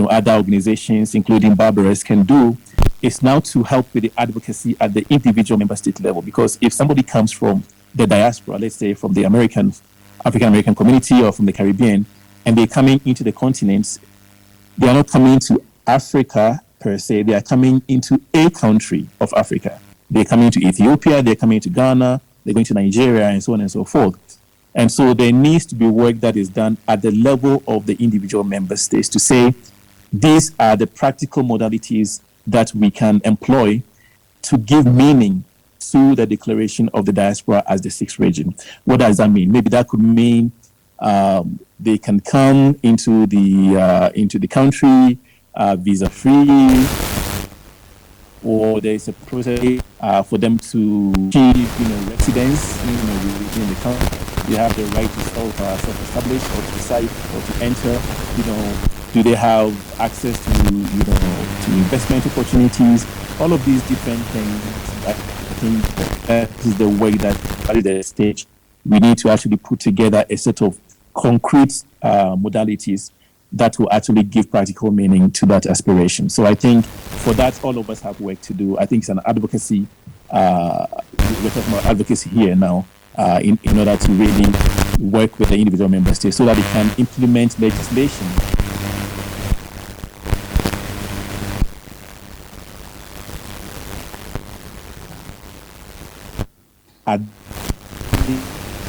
B: other organizations, including Barbares, can do, is now to help with the advocacy at the individual member state level. Because if somebody comes from the diaspora, let's say from the African American community or from the Caribbean, and they're coming into the continent, they are not coming to Africa per se, they are coming into a country of Africa. They're coming to Ethiopia, they're coming to Ghana, they're going to Nigeria, and so on and so forth. And so there needs to be work that is done at the level of the individual member states to say, these are the practical modalities that we can employ to give meaning to the declaration of the diaspora as the sixth region. What does that mean? Maybe that could mean they can come into the country visa-free, or there is a process for them to achieve, residence, within the country. They have the right to self-establish or to reside or to enter. Do they have access to investment opportunities? All of these different things. I think that is the way that at the stage we need to actually put together a set of concrete modalities that will actually give practical meaning to that aspiration. So I think for that, all of us have work to do. I think it's an advocacy. We're talking about advocacy here now in order to really work with the individual member states so that they can implement legislation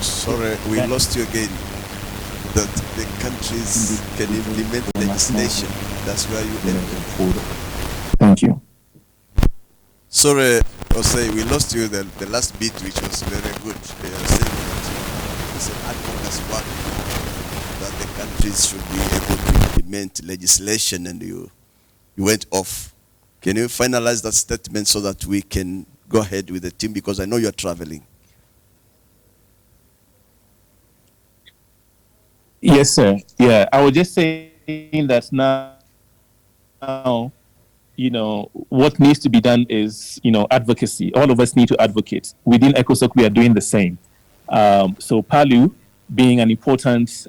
A: Sorry, we lost you again. That the countries can implement legislation. That's where you end.
B: Thank you.
A: Sorry, Osei, we lost you the last bit, which was very good. They are saying that it's an advocacy work that the countries should be able to implement legislation, and you went off. Can you finalize that statement so that we can go ahead with the team, because I know you're traveling?
B: Yes, sir. Yeah, I was just saying that now, what needs to be done is, advocacy. All of us need to advocate. Within ECOSOC, we are doing the same. So PALU, being an important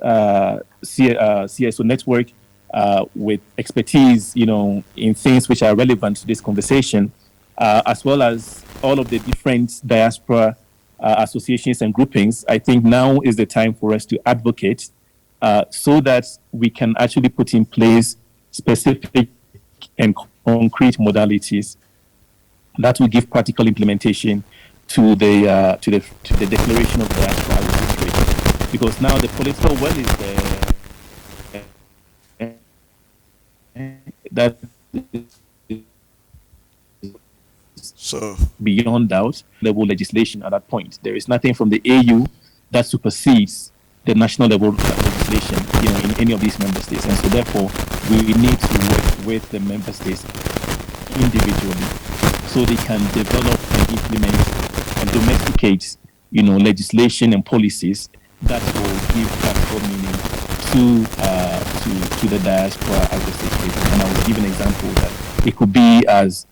B: CSO network with expertise, in things which are relevant to this conversation, as well as all of the different diaspora associations and groupings, I think now is the time for us to advocate so that we can actually put in place specific and concrete modalities that will give practical implementation to the declaration of diaspora. Because now the political will is there. That
A: So
B: beyond doubt, level legislation at that point. There is nothing from the AU that supersedes the national level legislation, in any of these member states. And so therefore, we need to work with the member states individually so they can develop and implement and domesticate, legislation and policies that will give practical meaning to the diaspora as the state. And I will give an example that it could be as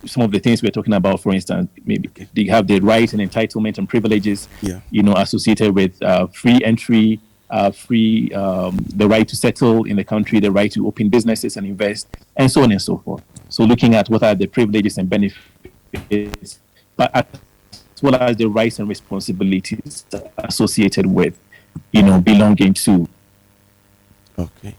B: some of the things we're talking about. For instance, maybe they have the rights and entitlement and privileges, associated with free entry, the right to settle in the country, the right to open businesses and invest, and so on and so forth. So looking at what are the privileges and benefits, but as well as the rights and responsibilities associated with, belonging to.
A: Okay.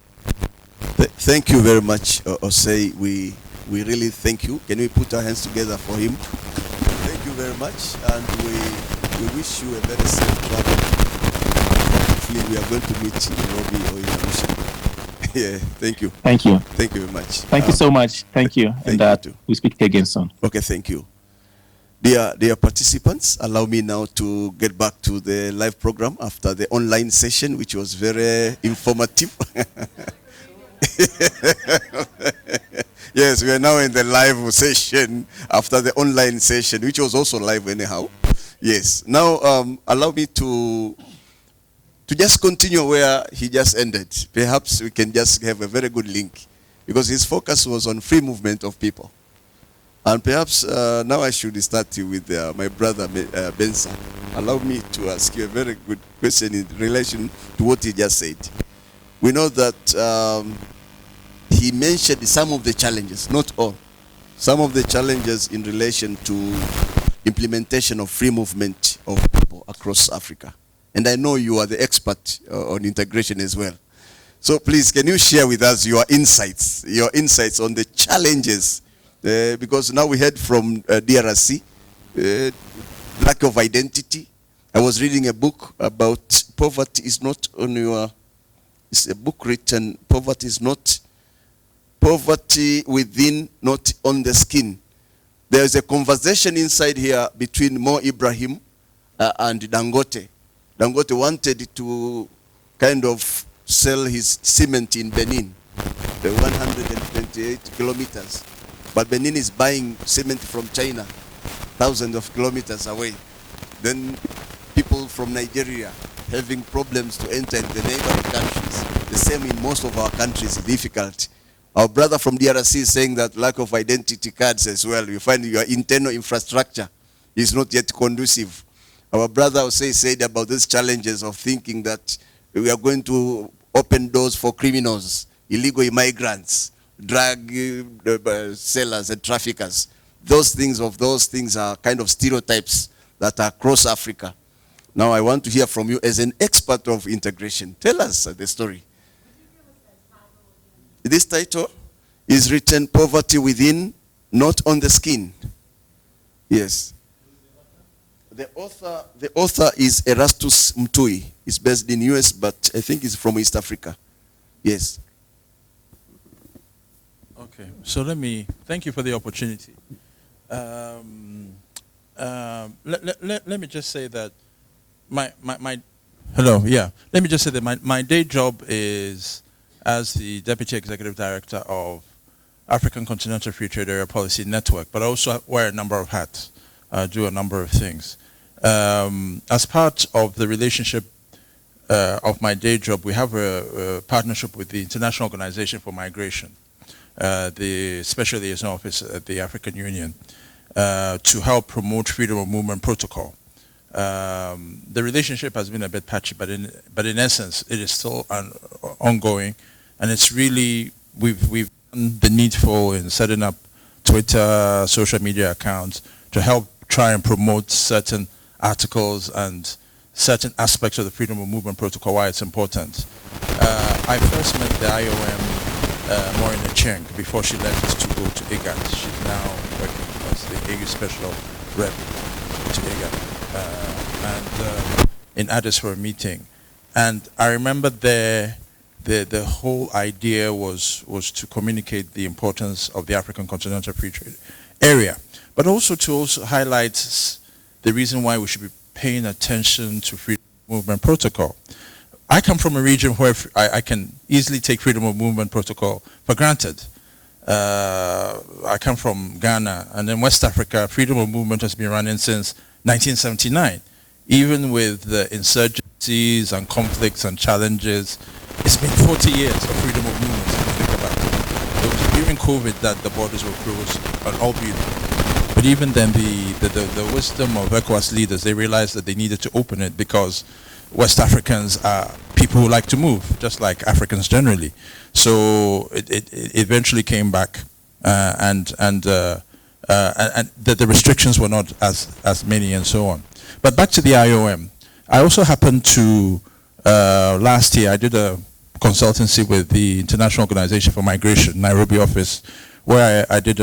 A: Thank you very much, Osei. We really thank you. Can we put our hands together for him? Thank you very much, and we wish you a very safe travel. Hopefully we are going to meet in Nairobi or in Arusha. Yeah, thank you.
B: Thank you.
A: Thank you very much.
B: Thank you so much. Thank you.
A: Thank
B: And
A: you too.
B: we speak again soon.
A: Okay, thank you. Dear participants, allow me now to get back to the live program after the online session, which was very informative. Yes, we are now in the live session after the online session, which was also live anyhow. Yes. Now, allow me to just continue where he just ended. Perhaps we can just have a very good link, because his focus was on free movement of people. And perhaps now I should start with my brother Benson. Allow me to ask you a very good question in relation to what he just said. We know that he mentioned some of the challenges, not all. Some of the challenges in relation to implementation of free movement of people across Africa. And I know you are the expert on integration as well. So please, can you share with us your insights on the challenges? Because now we heard from DRC, lack of identity. I was reading a book about poverty is not on your, it's a book written, poverty is not, poverty within, not on the skin. There's a conversation inside here between Mo Ibrahim and Dangote. Dangote wanted to kind of sell his cement in Benin, the 128 kilometers. But Benin is buying cement from China, thousands of kilometers away. Then people from Nigeria having problems to enter in the neighboring countries. The same in most of our countries is difficult. Our brother from DRC is saying that lack of identity cards as well. You find your internal infrastructure is not yet conducive. Our brother also said about these challenges of thinking that we are going to open doors for criminals, illegal immigrants, drug sellers and traffickers. Those things are kind of stereotypes that are across Africa. Now I want to hear from you as an expert of integration. Tell us the story. This title is written Poverty Within, Not on the Skin. Yes. The author is Erastus Mtui. He's based in US, but I think he's from East Africa. Yes.
F: Okay, so thank you for the opportunity. Let me just say that let me just say that my day job is as the Deputy Executive Director of African Continental Free Trade Area Policy Network, but I also wear a number of hats, do a number of things. As part of the relationship of my day job, we have a partnership with the International Organization for Migration, the Special Liaison Office at the African Union, to help promote freedom of movement protocol. The relationship has been a bit patchy, but in essence, it is still ongoing, and it's really, we've done the needful in setting up Twitter, social media accounts to help try and promote certain articles and certain aspects of the freedom of movement protocol, why it's important. I first met the IOM Maureen Cheng before she left to go to IGAD. She's now working as the AU Special Rep to IGAD, and in Addis for a meeting. And I remember there, the whole idea was to communicate the importance of the African Continental Free Trade Area, but also to highlight the reason why we should be paying attention to freedom of movement protocol. I come from a region where I can easily take freedom of movement protocol for granted. I come from Ghana, and in West Africa, freedom of movement has been running since 1979. Even with the insurgencies and conflicts and challenges, it's been 40 years of freedom of movement, if you think about it. It was during COVID that the borders were closed, albeit. But even then, the wisdom of ECOWAS leaders, they realized that they needed to open it because West Africans are people who like to move, just like Africans generally. So it eventually came back, and the restrictions were not as many and so on. But back to the IOM. I also happened to, last year, I did a consultancy with the International Organization for Migration, Nairobi office, where I did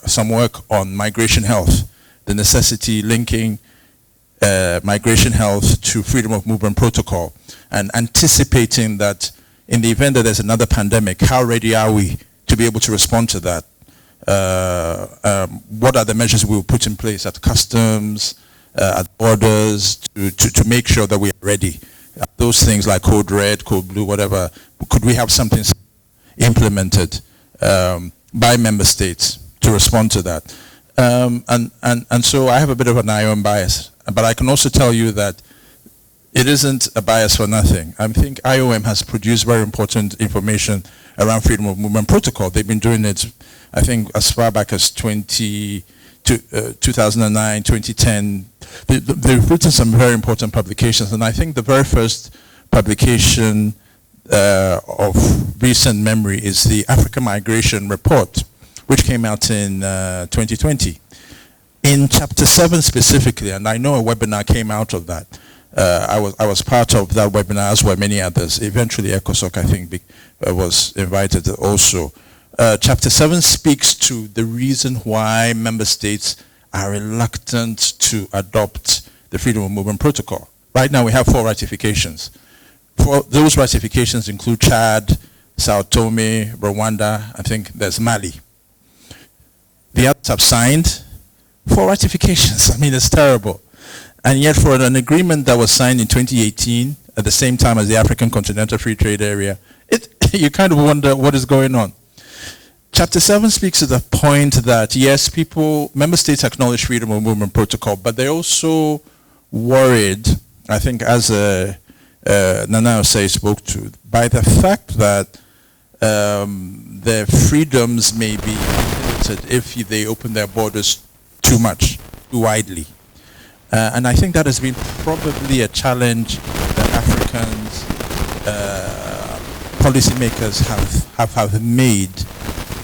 F: some work on migration health, the necessity linking migration health to freedom of movement protocol, and anticipating that in the event that there's another pandemic, how ready are we to be able to respond to that? What are the measures we will put in place at customs, at borders, to make sure that we are ready? Those things like code red, code blue, whatever, could we have something implemented by member states to respond to that. And so I have a bit of an IOM bias, but I can also tell you that it isn't a bias for nothing. I think IOM has produced very important information around freedom of movement protocol. They've been doing it, I think, as far back as 2009, 2010. They've written some very important publications, and I think the very first publication of recent memory is the African Migration Report, which came out in 2020. In chapter 7 specifically, and I know a webinar came out of that. I was part of that webinar, as were many others. Eventually, ECOSOC, I think, was invited also. Chapter 7 speaks to the reason why member states are reluctant to adopt the Freedom of Movement Protocol. Right now, we have 4 ratifications. Those ratifications include Chad, Sao Tome, Rwanda, I think there's Mali. The others have signed 4 ratifications. I mean, it's terrible. And yet for an agreement that was signed in 2018, at the same time as the African Continental Free Trade Area, you kind of wonder what is going on. Chapter 7 speaks to the point that, yes, member states acknowledge freedom of movement protocol, but they're also worried, I think as Nana Osei spoke to, by the fact that their freedoms may be limited if they open their borders too much, too widely. And I think that has been probably a challenge that Africans, policymakers have made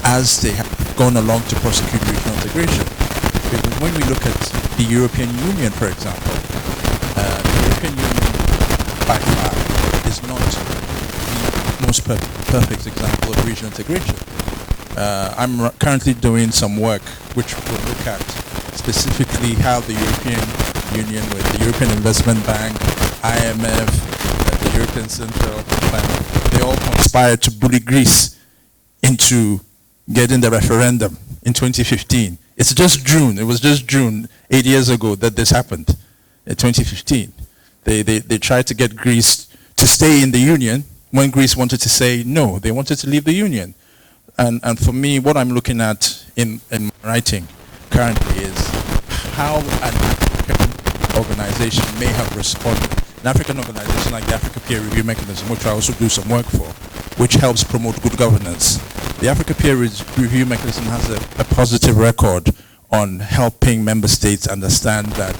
F: as they have gone along to prosecute regional integration. Because when we look at the European Union, for example, the European Union by far is not the most perfect example of regional integration. I'm currently doing some work which will look at specifically how the European Union with the European Investment Bank, IMF, the European Central Bank, they all conspired to bully Greece into getting the referendum in 2015. It's just June. It was just June, 8 years ago, that this happened, in 2015. They tried to get Greece to stay in the Union when Greece wanted to say no. They wanted to leave the Union. And for me, what I'm looking at in my writing currently is how an African organization may have responded. An African organization like the Africa Peer Review Mechanism, which I also do some work for, which helps promote good governance. The Africa Peer Review Mechanism has a positive record on helping member states understand that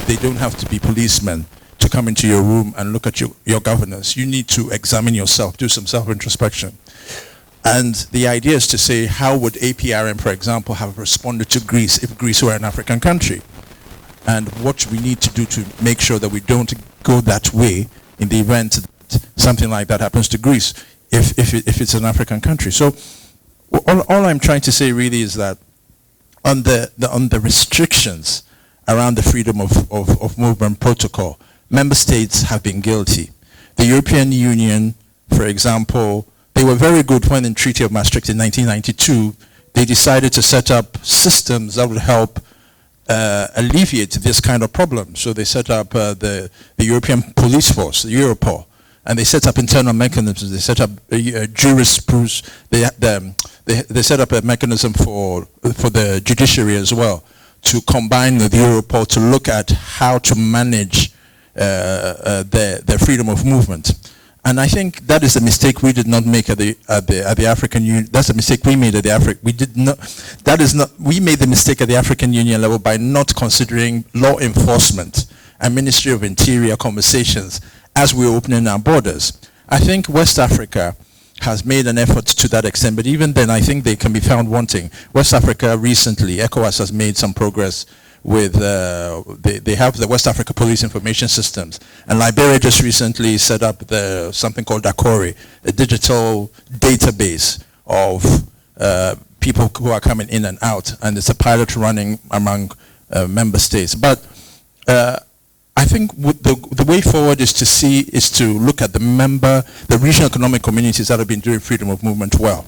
F: they don't have to be policemen to come into your room and look at your governance. You need to examine yourself, do some self-introspection. And the idea is to say, how would APRM, for example, have responded to Greece if Greece were an African country? And what we need to do to make sure that we don't go that way in the event that something like that happens to Greece if it's an African country. So all I'm trying to say really is that on the restrictions around the freedom of movement protocol, member states have been guilty. The European Union, for example, they were very good when in Treaty of Maastricht in 1992, they decided to set up systems that would help alleviate this kind of problem. So they set up the European Police Force, the Europol, and they set up internal mechanisms. They set up jurisprudence. They set up a mechanism for the judiciary as well to combine with Europol to look at how to manage the freedom of movement. And I think that is a mistake we did not make at the African Union. That's a mistake we made at the we made the mistake at the African Union level by not considering law enforcement and Ministry of Interior conversations as we're opening our borders. I think West Africa has made an effort to that extent, but even then I think they can be found wanting. West Africa recently, ECOWAS has made some progress with, they have the West Africa Police Information Systems. And Liberia just recently set up something called DACORI, a digital database of people who are coming in and out. And it's a pilot running among member states. But I think the way forward is to look at the regional economic communities that have been doing freedom of movement well.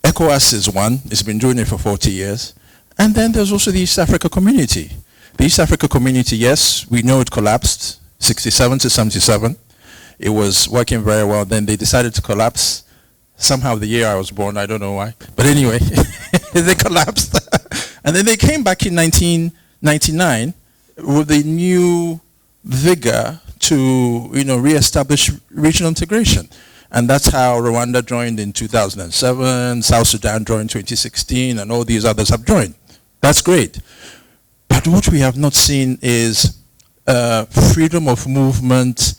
F: ECOWAS is one, it's been doing it for 40 years. And then there's also the East Africa community. The East Africa community, yes, we know it collapsed, 67 to 77. It was working very well. Then they decided to collapse somehow the year I was born, I don't know why. But anyway, they collapsed. And then they came back in 1999 with a new vigor to, reestablish regional integration. And that's how Rwanda joined in 2007, South Sudan joined in 2016, and all these others have joined. That's great. But what we have not seen is freedom of movement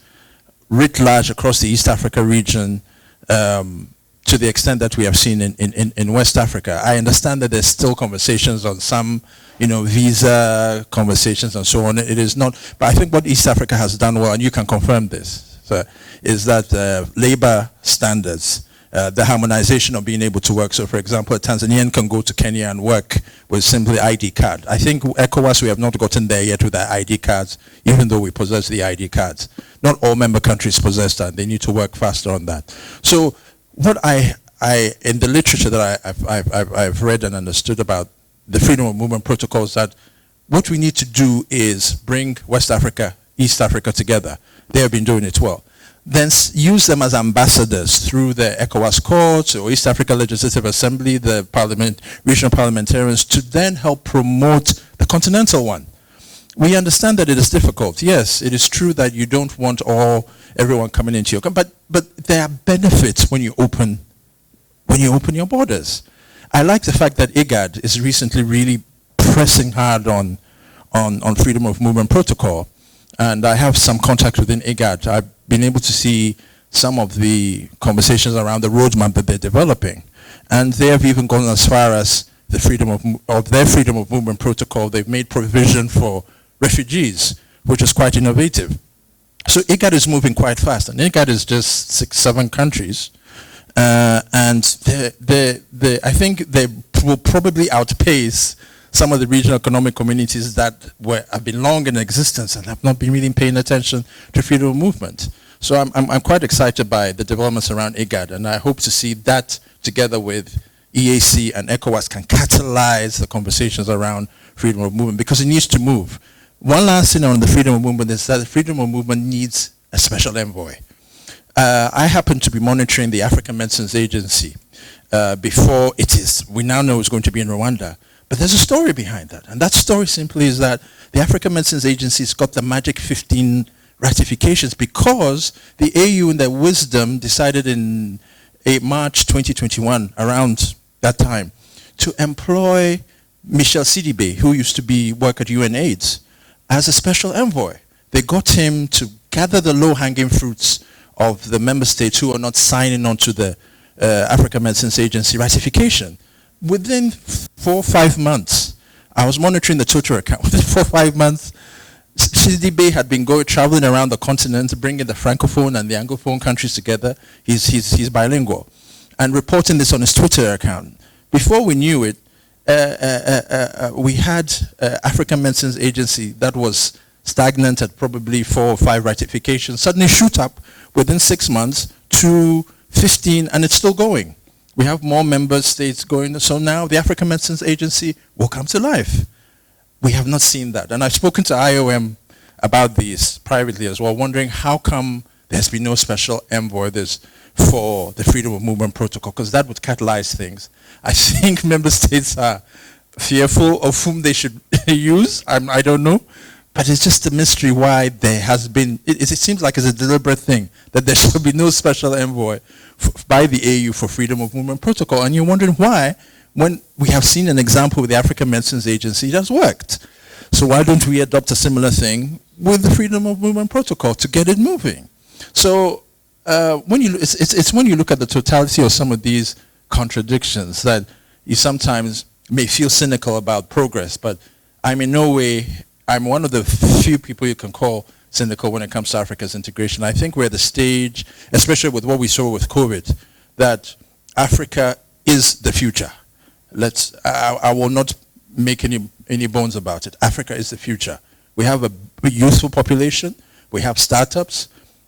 F: writ large across the East Africa region, to the extent that we have seen in West Africa. I understand that there's still conversations on some, visa conversations and so on. It is not, but I think what East Africa has done well, and you can confirm this, is that labor standards, the harmonization of being able to work. So for example, a Tanzanian can go to Kenya and work with simply ID card. I think ECOWAS, we have not gotten there yet with our ID cards, even though we possess the ID cards. Not all member countries possess that. They need to work faster on that. So what I in the literature that I've read and understood about the freedom of movement protocols, that what we need to do is bring West Africa, East Africa together. They have been doing it well. Then use them as ambassadors through the ECOWAS courts or East Africa Legislative Assembly, the regional parliamentarians, to then help promote the continental one. We understand that it is difficult. Yes, it is true that you don't want everyone coming into your country, but there are benefits when you open your borders. I like the fact that IGAD is recently really pressing hard on freedom of movement protocol, and I have some contact within IGAD. I've been able to see some of the conversations around the roadmap that they're developing, and they have even gone as far as the freedom of their freedom of movement protocol. They've made provision for refugees, which is quite innovative. So IGAD is moving quite fast, and IGAD is just 6-7 countries, and I think they will probably outpace some of the regional economic communities that have been long in existence and have not been really paying attention to freedom of movement. So I'm quite excited by the developments around IGAD, and I hope to see that together with EAC and ECOWAS can catalyze the conversations around freedom of movement, because it needs to move. One last thing on the freedom of movement is that the freedom of movement needs a special envoy. I happen to be monitoring the African Medicines Agency before we now know it's going to be in Rwanda. But there's a story behind that. And that story simply is that the African Medicines Agency's got the magic 15 ratifications because the AU in their wisdom decided in March 2021, around that time, to employ Michel Sidibe, who used to work at UNAIDS, as a special envoy. They got him to gather the low-hanging fruits of the member states who are not signing on to the African Medicines Agency ratification. Within 4 or 5 months, I was monitoring the Twitter account. Within 4 or 5 months, Sidibe had been traveling around the continent, bringing the Francophone and the Anglophone countries together. He's bilingual, and reporting this on his Twitter account. Before we knew it, we had African Medicines Agency that was stagnant at probably 4 or 5 ratifications, suddenly shoot up within 6 months to 15, and it's still going. We have more member states going, so now the African Medicines Agency will come to life. We have not seen that. And I've spoken to IOM about these privately as well, wondering how come there's been no special envoy for the freedom of movement protocol, because that would catalyze things. I think member states are fearful of whom they should use. I don't know. But it's just a mystery why there has been, it seems like it's a deliberate thing, that there should be no special envoy by the AU for freedom of movement protocol. And you're wondering why, when we have seen an example with the African Medicines Agency, it has worked. So why don't we adopt a similar thing with the freedom of movement protocol to get it moving? So it's when you look at the totality of some of these contradictions that you sometimes may feel cynical about progress, but I'm in no way, I'm one of the few people you can call cynical when it comes to Africa's integration. I think we're at the stage, especially with what we saw with COVID, that Africa is the future. I will not make any bones about it. Africa is the future. We have a youthful population. We have startups.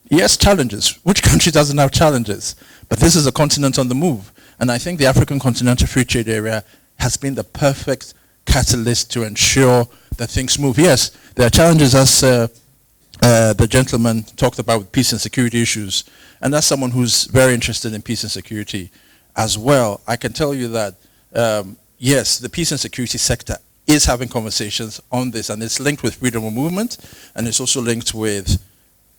F: Yes, challenges. Which country doesn't have challenges? But this is a continent on the move. And I think the African Continental Free Trade Area has been the perfect catalyst to ensure that things move. Yes, there are challenges, as the gentleman talked about, with peace and security issues. And as someone who's very interested in peace and security, as well, I can tell you that, yes, the peace and security sector is having conversations on this, and it's linked with freedom of movement, and it's also linked with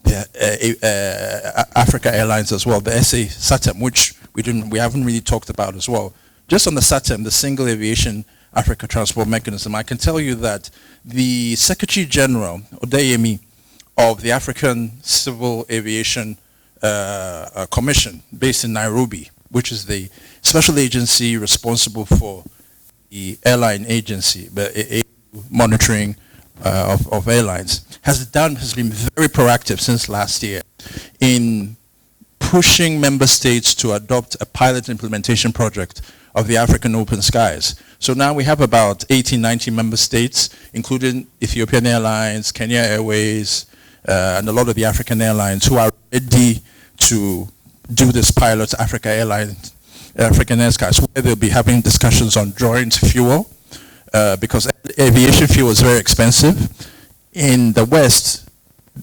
F: the Africa Airlines as well, the SA SATEM, which we haven't really talked about as well. Just on the SATEM, the Single Aviation Africa Transport Mechanism, I can tell you that the Secretary General, Odeyemi, of the African Civil Aviation Commission, based in Nairobi, which is the special agency responsible for the airline agency, monitoring of airlines, has been very proactive since last year in pushing member states to adopt a pilot implementation project of the African Open Skies. So now we have about 18, 19 member states, including Ethiopian Airlines, Kenya Airways, and a lot of the African airlines who are ready to do this pilot African Air Skies, where they'll be having discussions on joint fuel, because aviation fuel is very expensive. In the West,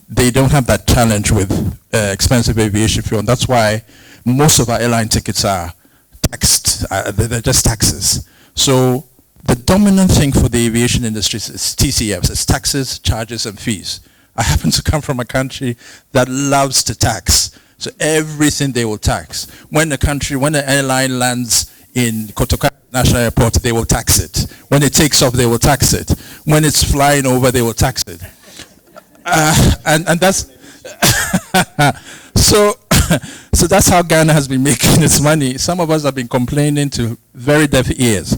F: they don't have that challenge with expensive aviation fuel, and that's why most of our airline tickets are taxed. They're just taxes. So the dominant thing for the aviation industry is TCFs, it's taxes, charges, and fees. I happen to come from a country that loves to tax. So everything they will tax. When an airline lands in Kotoka National Airport, they will tax it. When it takes off, they will tax it. When it's flying over, they will tax it. And that's so that's how Ghana has been making its money. Some of us have been complaining to very deaf ears.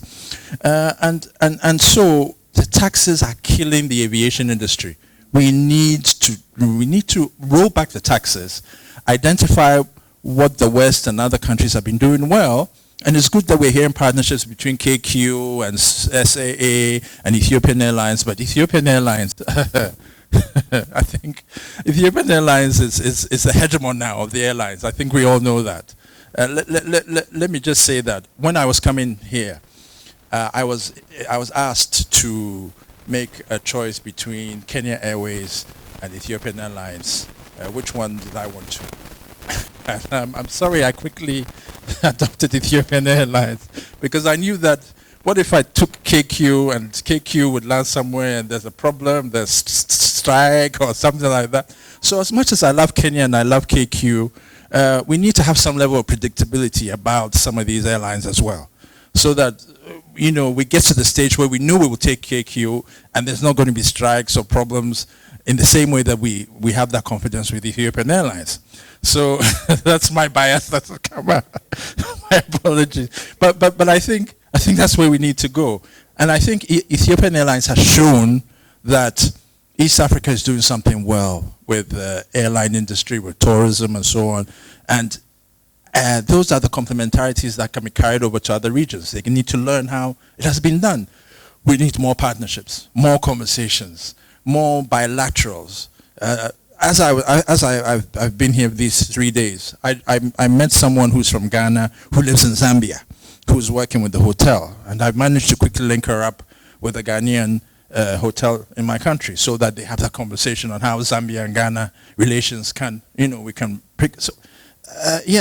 F: And so the taxes are killing the aviation industry. We need to roll back the taxes, identify what the West and other countries have been doing well, and it's good that we're hearing partnerships between KQ and SAA and Ethiopian Airlines, but Ethiopian Airlines, I think Ethiopian Airlines is the hegemon now of the airlines. I think we all know that. Let me just say that when I was coming here, I was asked to make a choice between Kenya Airways and Ethiopian Airlines. Which one did I want to? And I'm sorry I quickly adopted Ethiopian Airlines, because I knew that what if I took KQ and KQ would land somewhere and there's a problem, there's strike or something like that. So as much as I love Kenya and I love KQ, we need to have some level of predictability about some of these airlines as well, so that we get to the stage where we know we will take KQ and there's not going to be strikes or problems, in the same way that we have that confidence with Ethiopian Airlines. So that's my bias. That's my apology. But I think that's where we need to go. And I think Ethiopian Airlines has shown that East Africa is doing something well with the airline industry, with tourism and so on. And those are the complementarities that can be carried over to other regions. They need to learn how it has been done. We need more partnerships, more conversations, more bilaterals. As I've been here these 3 days, I met someone who's from Ghana who lives in Zambia, who's working with the hotel, and I've managed to quickly link her up with a Ghanaian hotel in my country, so that they have that conversation on how Zambia and Ghana relations can, we can pick. So,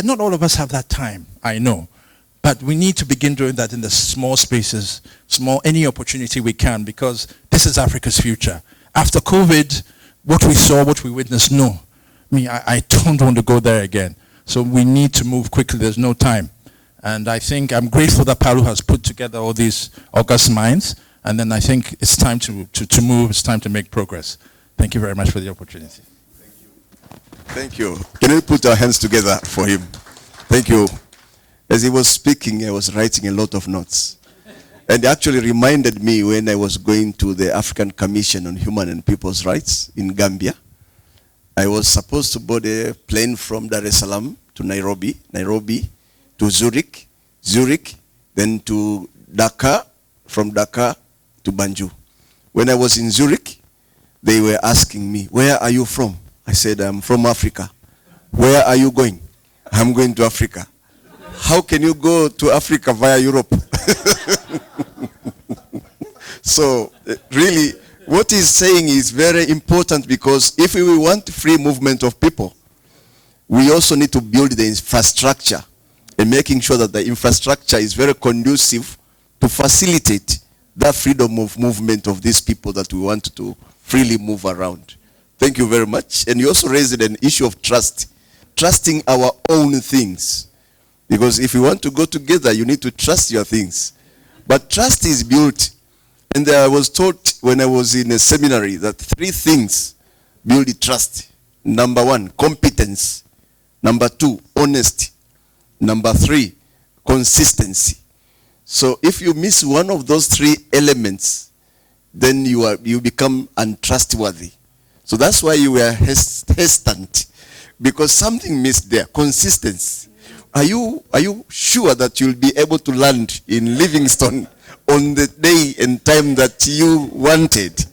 F: not all of us have that time, I know. But we need to begin doing that in the small spaces, any opportunity we can, because this is Africa's future. After COVID, what we saw, what we witnessed, no. I don't want to go there again. So we need to move quickly. There's no time. And I think I'm grateful that Palu has put together all these august minds. And then I think it's time to move. It's time to make progress. Thank you very much for the opportunity.
A: Thank you. Can we put our hands together for him? Thank you. As he was speaking, I was writing a lot of notes. And it actually reminded me when I was going to the African Commission on Human and People's Rights in Gambia. I was supposed to board a plane from Dar es Salaam to Nairobi, Nairobi to Zurich, then to Dakar, from Dakar to Banjul. When I was in Zurich, they were asking me, "Where are you from?" I said, "I'm from Africa." "Where are you going?" "I'm going to Africa." "How can you go to Africa via Europe?" So really, what he's saying is very important, because if we want free movement of people, we also need to build the infrastructure and making sure that the infrastructure is very conducive to facilitate that freedom of movement of these people that we want to freely move around. Thank you very much. And you also raised an issue of trust, trusting our own things. Because if you want to go together, you need to trust your things. But trust is built. And I was taught when I was in a seminary that 3 things build the trust. Number 1, competence. Number 2, honesty. Number 3, consistency. So if you miss one of those 3 elements, then you become untrustworthy. So that's why you were hesitant, because something missed there. Consistency. Are you sure that you'll be able to land in Livingstone on the day and time that you wanted?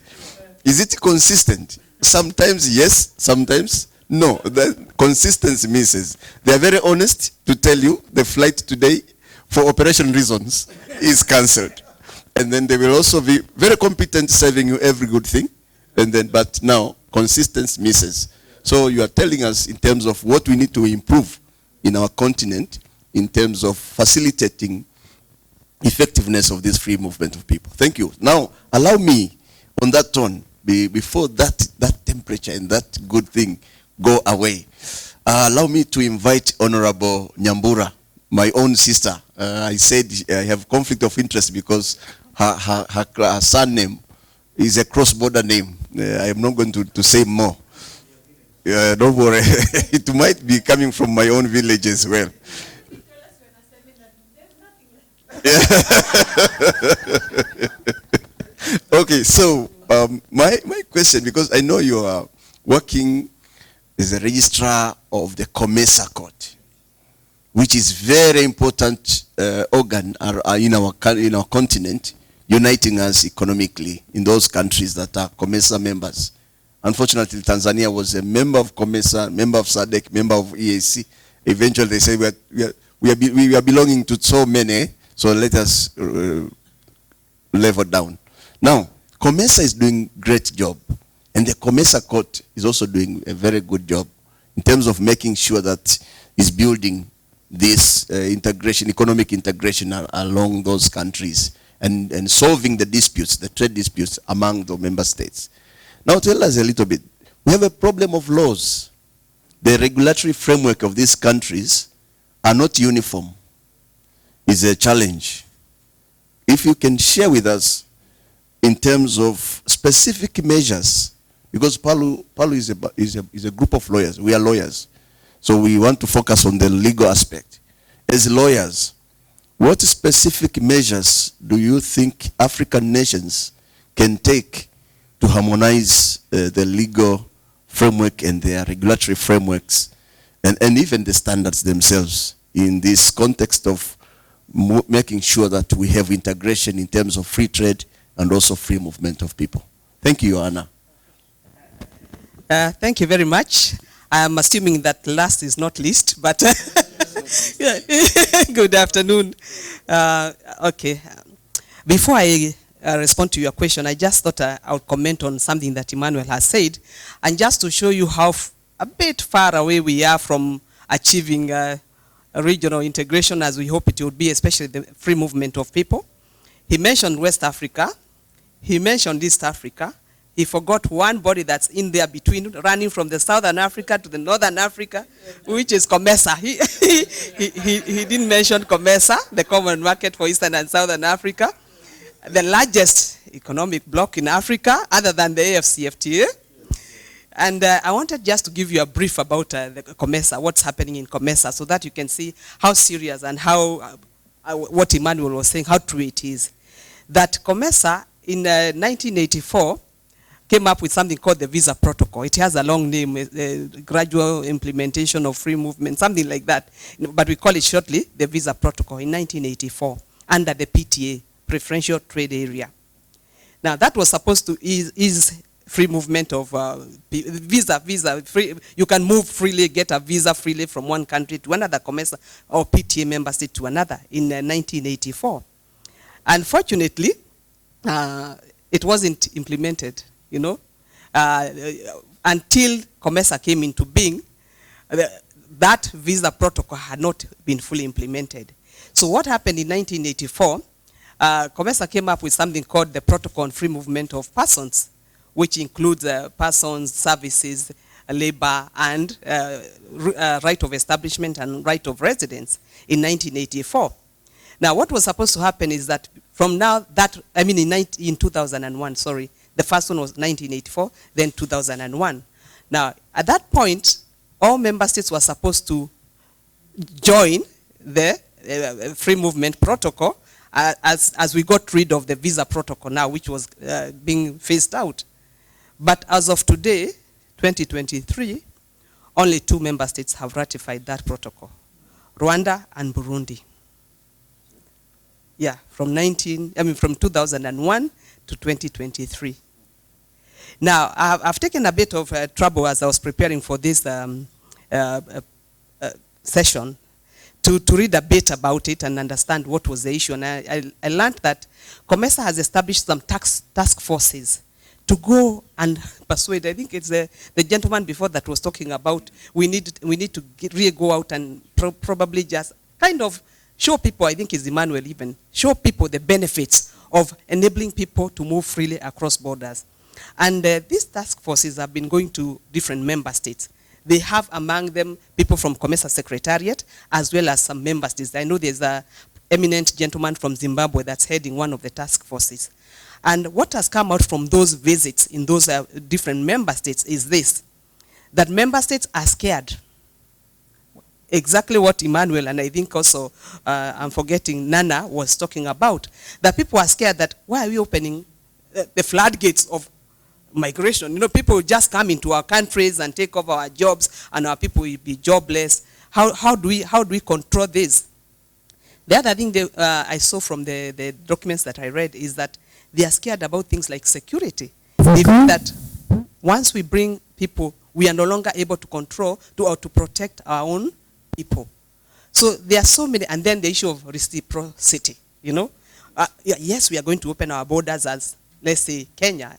A: Is it consistent? Sometimes yes, sometimes no. The consistency misses. They are very honest to tell you the flight today, for operation reasons, is cancelled. And then they will also be very competent serving you every good thing. And then, but now, consistency misses. So you are telling us in terms of what we need to improve in our continent, in terms of facilitating effectiveness of this free movement of people. Thank you. Now, allow me, on that tone, before that temperature and that good thing go away, allow me to invite Honorable Nyambura, my own sister. I said I have conflict of interest because her surname is a cross-border name. I am not going to say more. Don't worry. It might be coming from my own village as well. Okay, so my question, because I know you are working as a registrar of the COMESA Court, which is very important organ in our continent, uniting us economically in those countries that are COMESA members. Unfortunately, Tanzania was a member of COMESA, member of SADC, member of EAC. Eventually, they say we are belonging to so many, so let us level down. Now, COMESA is doing great job, and the COMESA Court is also doing a very good job in terms of making sure that it's building this integration, economic integration along those countries, and solving the disputes, the trade disputes among the member states. Now tell us a little bit. We have a problem of laws. The regulatory framework of these countries are not uniform. It's a challenge. If you can share with us in terms of specific measures, because Palu is a group of lawyers. We are lawyers. So we want to focus on the legal aspect. As lawyers, what specific measures do you think African nations can take to harmonize the legal framework and their regulatory frameworks, and even the standards themselves, in this context of making sure that we have integration in terms of free trade and also free movement of people? Thank you, Joanna.
G: Thank you very much. I'm assuming that last is not least, but good afternoon. Okay. Before I respond to your question, I just thought I would comment on something that Emmanuel has said, and just to show you how a bit far away we are from achieving a regional integration as we hope it would be, especially the free movement of people. He mentioned West Africa. He mentioned East Africa. He forgot one body that's in there between, running from the Southern Africa to the Northern Africa, which is COMESA. He didn't mention COMESA, the Common Market for Eastern and Southern Africa, the largest economic bloc in Africa, other than the AFCFTA. And I wanted just to give you a brief about the COMESA, what's happening in COMESA, so that you can see how serious and how, what Emmanuel was saying, how true it is. That COMESA in 1984 came up with something called the Visa Protocol. It has a long name, gradual implementation of free movement, something like that. But we call it shortly the Visa Protocol in 1984 under the PTA, Preferential Trade Area. Now that was supposed to ease free movement of visa free. You can move freely, get a visa freely from one country to another, COMESA or PTA member state to another in 1984. Unfortunately, it wasn't implemented, you know, until COMESA came into being. that visa protocol had not been fully implemented. So what happened in 1984, COMESA came up with something called the Protocol on Free Movement of Persons, which includes persons, services, labor, and right of establishment and right of residence in 1984. Now, what was supposed to happen is that from now, in 2001, sorry, the first one was 1984, then 2001. Now, at that point, all member states were supposed to join the free movement protocol as we got rid of the visa protocol now, which was being phased out. But as of today, 2023, only 2 member states have ratified that protocol, Rwanda and Burundi. Yeah, from 2001 to 2023. Now, I've taken a bit of trouble as I was preparing for this session to read a bit about it and understand what was the issue. And I learned that COMESA has established some task forces to go and persuade. I think it's the gentleman before that was talking about we need to really go out and probably just kind of show people, I think it's Emmanuel even, show people the benefits of enabling people to move freely across borders. And these task forces have been going to different member states. They have among them people from COMESA Secretariat, as well as some member states. I know there's an eminent gentleman from Zimbabwe that's heading one of the task forces. And what has come out from those visits in those different member states is this, that member states are scared. Exactly what Emmanuel, and I think also, I'm forgetting, Nana was talking about, that people are scared that why are we opening the floodgates of migration? You know, people will just come into our countries and take over our jobs, and our people will be jobless. How do we control this? The other thing I saw from the documents that I read is that they are scared about things like security. They think that once we bring people, we are no longer able to control or to protect our own people. So there are so many, and then the issue of reciprocity, you know. Yes, we are going to open our borders as, let's say, Kenya.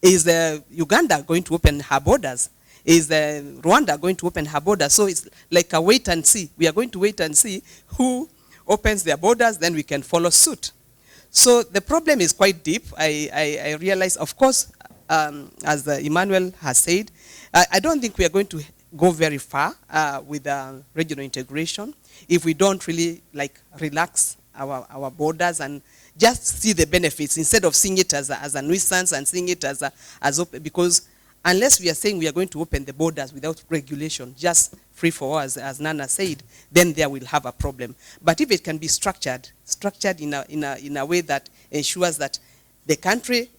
G: Is Uganda going to open her borders? Is Rwanda going to open her borders? So it's like a wait and see. We are going to wait and see who opens their borders, then we can follow suit. So the problem is quite deep. I realize, of course, as Emmanuel has said, I don't think we are going to go very far with regional integration if we don't really relax our borders and just see the benefits instead of seeing it as a nuisance and seeing it as open. Because unless we are saying we are going to open the borders without regulation, just free for all, as Nana said, then there will have a problem. But if it can be structured in a way that ensures that the country,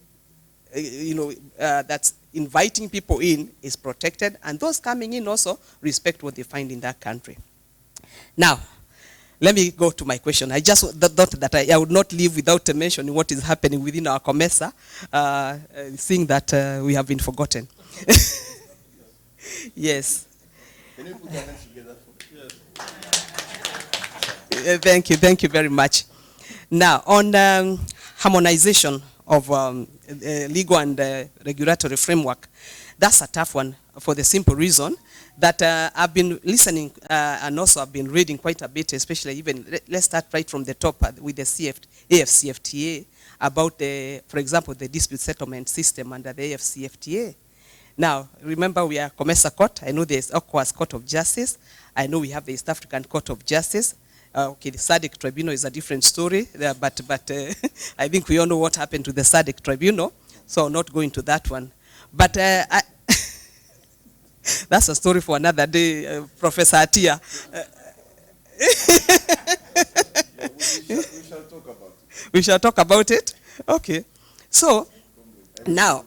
G: that's inviting people in is protected, and those coming in also respect what they find in that country. Now, let me go to my question. I just thought that I would not leave without mentioning what is happening within our COMESA, seeing that we have been forgotten. Yes. Can you put your hands together? Yes. Thank you very much. Now, on harmonization of legal and regulatory framework, that's a tough one for the simple reason that I've been listening and also I've been reading quite a bit, especially even, let's start right from the top with the AFCFTA about for example, the dispute settlement system under the AFCFTA. Now, remember we are COMESA Court. I know there's ECOWAS Court of Justice. I know we have the East African Court of Justice. Okay, the SADC Tribunal is a different story, but I think we all know what happened to the SADC Tribunal, so I'll not go into that one. But that's a story for another day, Professor Atia. We shall talk about it. We shall talk about it? Okay. So, now,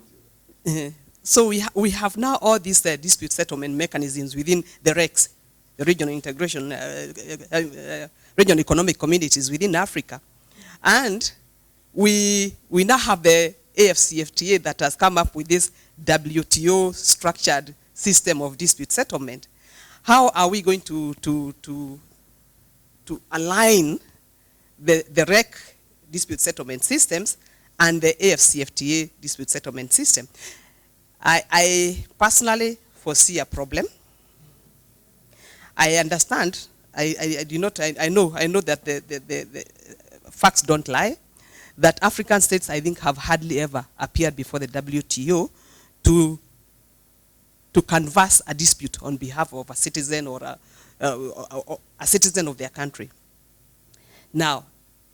G: so we have now all these dispute settlement mechanisms within the RECs, the regional integration, regional economic communities within Africa. And we now have the AFCFTA that has come up with this WTO structured system of dispute settlement. How are we going to align the REC dispute settlement systems and the AFCFTA dispute settlement system? I personally foresee a problem. I understand, I do not, I know that the facts don't lie, that African states, I think, have hardly ever appeared before the WTO to canvass a dispute on behalf of a citizen or a citizen of their country. Now,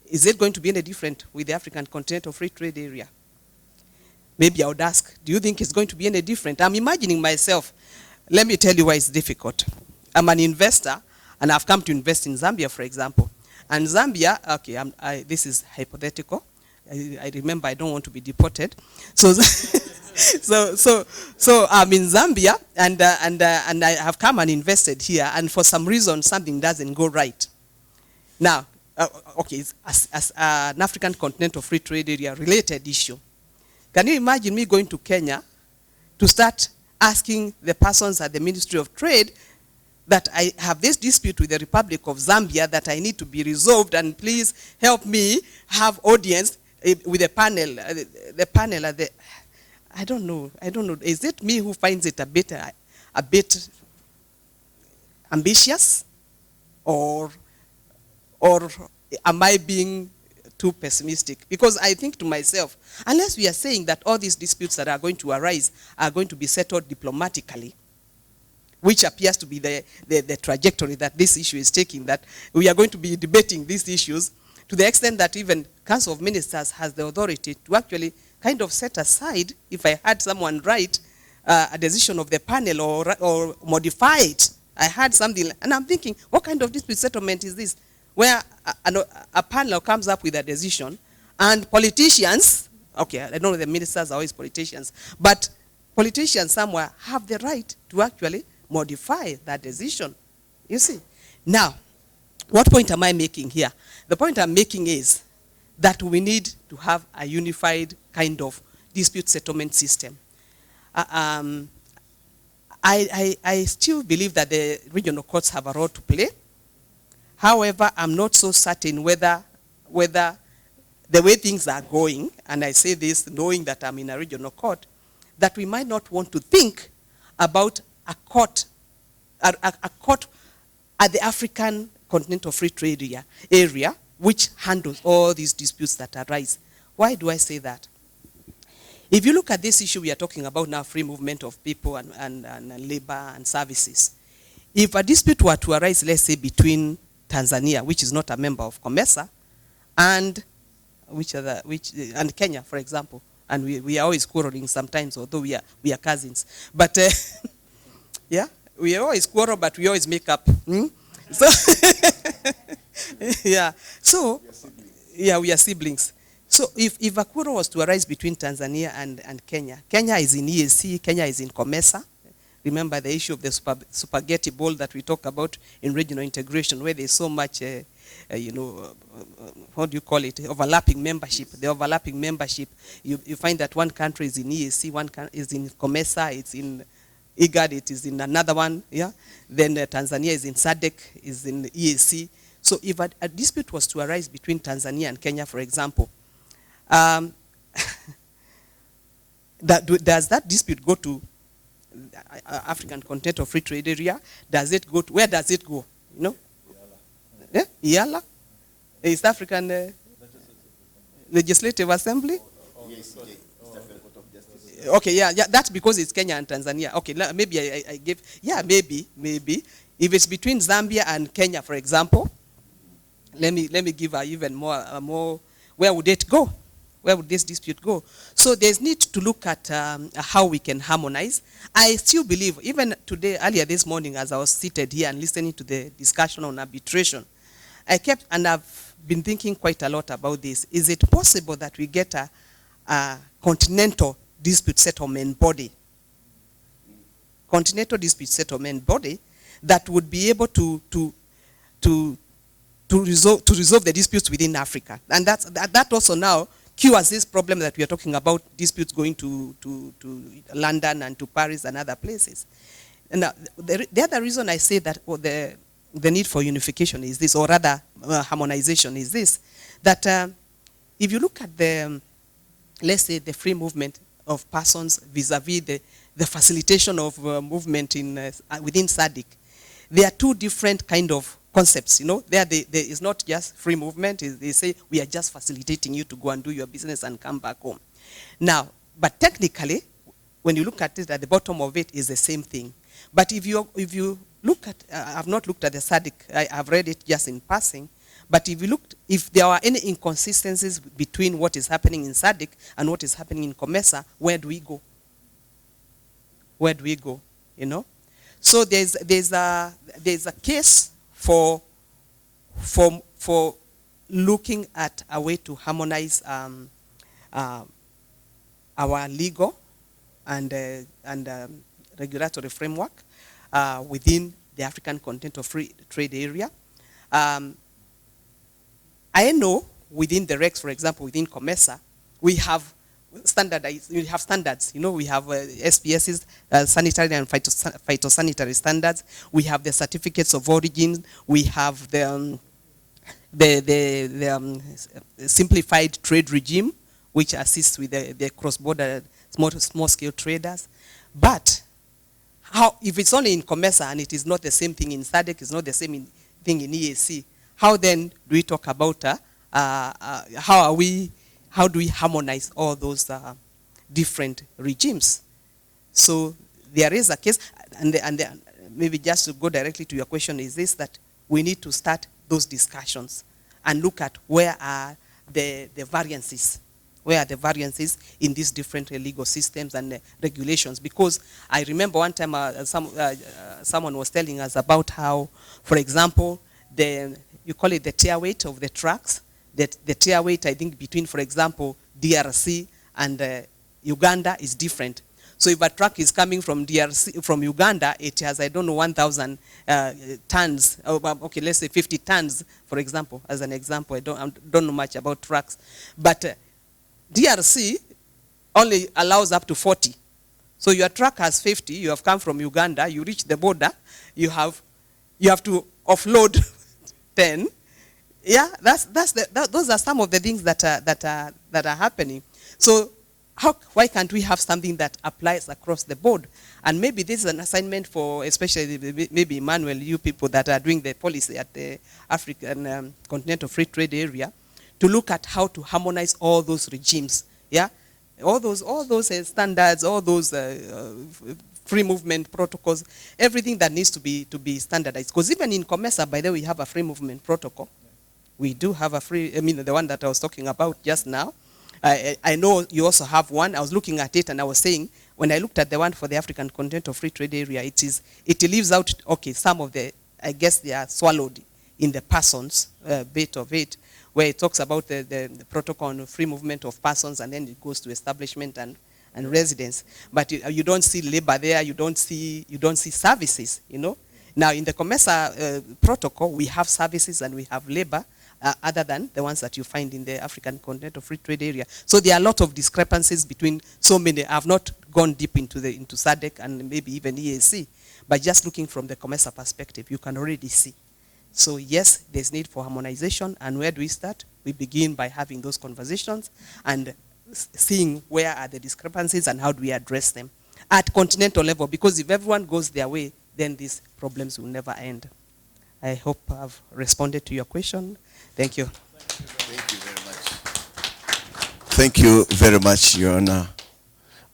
G: is it going to be any different with the African Continental Free Trade Area? Maybe I would ask, do you think it's going to be any different? I'm imagining myself. Let me tell you why it's difficult. I'm an investor, and I've come to invest in Zambia, for example. And Zambia, okay, this is hypothetical. I remember I don't want to be deported. So, so I'm in Zambia, and I have come and invested here, and for some reason something doesn't go right. Now, okay, as an African Continental Free Trade Area related issue, can you imagine me going to Kenya to start asking the persons at the Ministry of Trade that I have this dispute with the Republic of Zambia that I need to be resolved, and please help me have audience with the panel. The panel at the, I don't know. Is it me who finds it a bit ambitious, or am I being too pessimistic? Because I think to myself, unless we are saying that all these disputes that are going to arise are going to be settled diplomatically, which appears to be the trajectory that this issue is taking, that we are going to be debating these issues to the extent that even Council of Ministers has the authority to actually kind of set aside, if I had someone write a decision of the panel or modify it. I had something, and I'm thinking, what kind of dispute settlement is this? Where a panel comes up with a decision, and politicians, okay, I don't know, the ministers are always politicians, but politicians somewhere have the right to actually modify that decision. You see? Now, what point am I making here? The point I'm making is that we need to have a unified kind of dispute settlement system. I still believe that the regional courts have a role to play. However, I'm not so certain whether the way things are going, and I say this knowing that I'm in a regional court, that we might not want to think about a court at the African Continental Free Trade area which handles all these disputes that arise. Why do I say that? If you look at this issue we are talking about now, free movement of people and labor and services, if a dispute were to arise, let's say, between Tanzania, which is not a member of COMESA, and Kenya, for example, and we are always quarreling sometimes, although we are cousins, but yeah, we always quarrel, but we always make up. So yeah, so yeah, we are siblings. So if a quarrel was to arise between Tanzania and Kenya, Kenya is in EAC, Kenya is in COMESA. Remember the issue of the spaghetti bowl that we talk about in regional integration, where there's so much, what do you call it, overlapping membership. The overlapping membership, you find that one country is in EAC, one is in COMESA, it's in IGAD, it is in another one, yeah. Then Tanzania is in SADC, is in EAC. So if a dispute was to arise between Tanzania and Kenya, for example, does that dispute go to African Continental Free Trade Area? Does it go to, where does it go? You know? IALA? East African Legislative Assembly? Okay, yeah, that's because it's Kenya and Tanzania. Okay, maybe I give, yeah, maybe. If it's between Zambia and Kenya, for example, let me give even more, where would it go? Where would this dispute go? So there's need to look at how we can harmonize. I still believe, even today, earlier this morning, as I was seated here and listening to the discussion on arbitration, I've been thinking quite a lot about this. Is it possible that we get a continental dispute settlement body? Continental dispute settlement body that would be able to resolve the disputes within Africa. And that also now cures this problem that we are talking about, disputes going to London and to Paris and other places. And now, the other reason I say that the need for unification is this, or rather harmonization is this, that if you look at let's say the free movement of persons vis-a-vis the facilitation of movement within SADC, there are two different kind of concepts, you know. There is not just free movement. They say we are just facilitating you to go and do your business and come back home. Now, but technically, when you look at it, at the bottom of it is the same thing. But if you look at, I've not looked at the SADC, I've read it just in passing. But if there are any inconsistencies between what is happening in SADC and what is happening in COMESA, where do we go? Where do we go? You know. So there's a case for looking at a way to harmonize our legal and regulatory framework within the African Continental Free Trade Area. I know within the REX, for example, within COMESA, we have standards. You know, we have SPS's sanitary and phytosanitary standards. We have the certificates of origin. We have the simplified trade regime, which assists with the cross-border small-scale traders. But if it's only in COMESA and it is not the same thing in SADC, it's not the same thing in EAC, how then do we talk about how do we harmonize all those different regimes? So there is a case, and maybe just to go directly to your question is this, that we need to start those discussions and look at where are the variances. Where are the variances in these different legal systems and regulations? Because I remember one time someone was telling us about how, for example, you call it the tier weight of the trucks. The tier weight, I think, between, for example, DRC and Uganda is different. So if a truck is coming from Uganda, it has, I don't know, 1,000 tons. Okay, let's say 50 tons, for example, as an example. I don't know much about trucks. But DRC only allows up to 40. So your truck has 50, you have come from Uganda, you reach the border, you have to offload 10. Yeah, those are some of the things that are happening. So why can't we have something that applies across the board? And maybe this is an assignment for, especially maybe Emmanuel, you people that are doing the policy at the African Continental Free Trade Area, to look at how to harmonize all those regimes. Yeah, all those standards, all those free movement protocols, everything that needs to be standardized. Because even in COMESA, by the way, we have a free movement protocol. We do have the one that I was talking about just now. I know you also have one. I was looking at it and I was saying, when I looked at the one for the African Continental Free Trade Area, it leaves out, okay, some of I guess they are swallowed in the persons bit of it, where it talks about the protocol on free movement of persons, and then it goes to establishment and residence. But you don't see labor there, you don't see services, you know. Now in the COMESA protocol, we have services and we have labor, other than the ones that you find in the African Continental Free Trade Area. So there are a lot of discrepancies between so many. I've not gone deep into SADC and maybe even EAC, but just looking from the COMESA perspective, you can already see. So yes, there's need for harmonization, and where do we start? We begin by having those conversations and seeing where are the discrepancies and how do we address them at continental level, because if everyone goes their way, then these problems will never end. I hope I've responded to your question. Thank you.
A: Thank you very much. Thank you very much, Your Honor.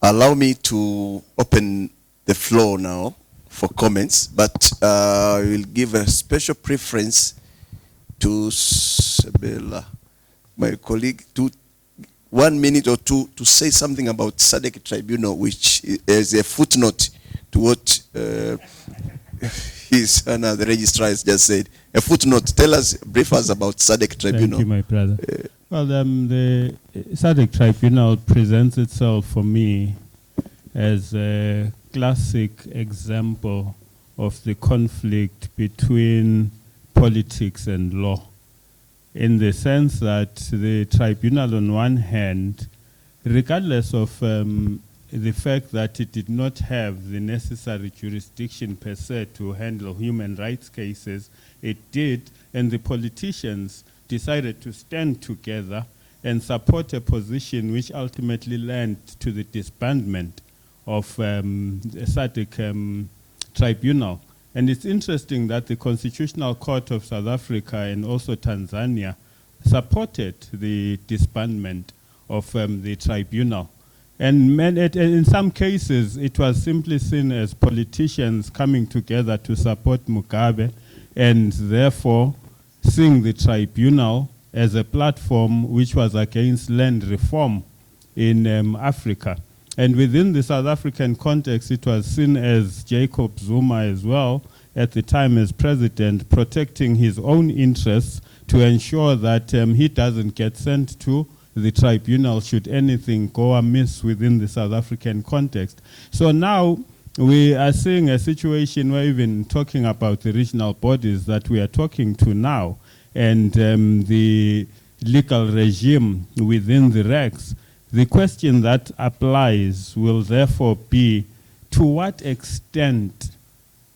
A: Allow me to open the floor now for comments, but I will give a special preference to Sabela, my colleague, to 1 minute or two to say something about SADC Tribunal, which is a footnote to what his Honor, the registrar, has just said. A footnote. Tell us, brief us about SADC Tribunal.
C: Thank you, my brother. Well, the SADC Tribunal presents itself for me as a classic example of the conflict between politics and law, in the sense that the tribunal, on one hand, regardless of the fact that it did not have the necessary jurisdiction per se to handle human rights cases, it did, and the politicians decided to stand together and support a position which ultimately led to the disbandment of the SADC tribunal. And it's interesting that the Constitutional Court of South Africa and also Tanzania supported the disbandment of the tribunal. And in some cases, it was simply seen as politicians coming together to support Mugabe and therefore seeing the tribunal as a platform which was against land reform in Africa. And within the South African context, it was seen as Jacob Zuma as well, at the time as president, protecting his own interests to ensure that he doesn't get sent to the tribunal should anything go amiss within the South African context. So now we are seeing a situation where even talking about the regional bodies that we are talking to now and the legal regime within the regs, the question that applies will therefore be, to what extent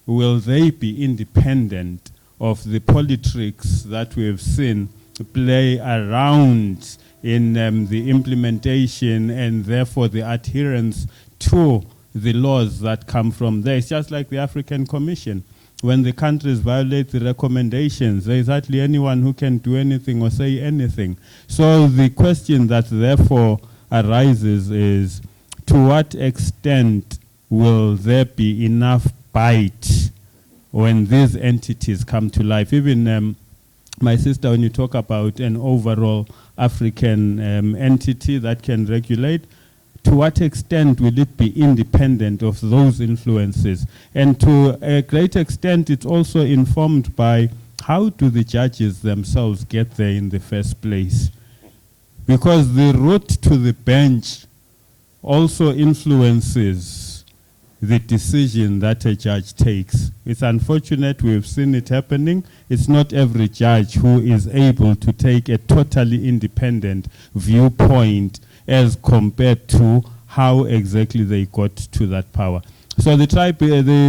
C: will they be independent of the politics that we have seen play around in the implementation and therefore the adherence to the laws that come from there? It's just like the African Commission. When the countries violate the recommendations, there is hardly anyone who can do anything or say anything. So the question that therefore arises is, to what extent will there be enough bite when these entities come to life? Even my sister, when you talk about an overall African entity that can regulate, to what extent will it be independent of those influences? And to a great extent, it's also informed by how do the judges themselves get there in the first place? Because the route to the bench also influences the decision that a judge takes. It's unfortunate, we've seen it happening. It's not every judge who is able to take a totally independent viewpoint as compared to how exactly they got to that power. So the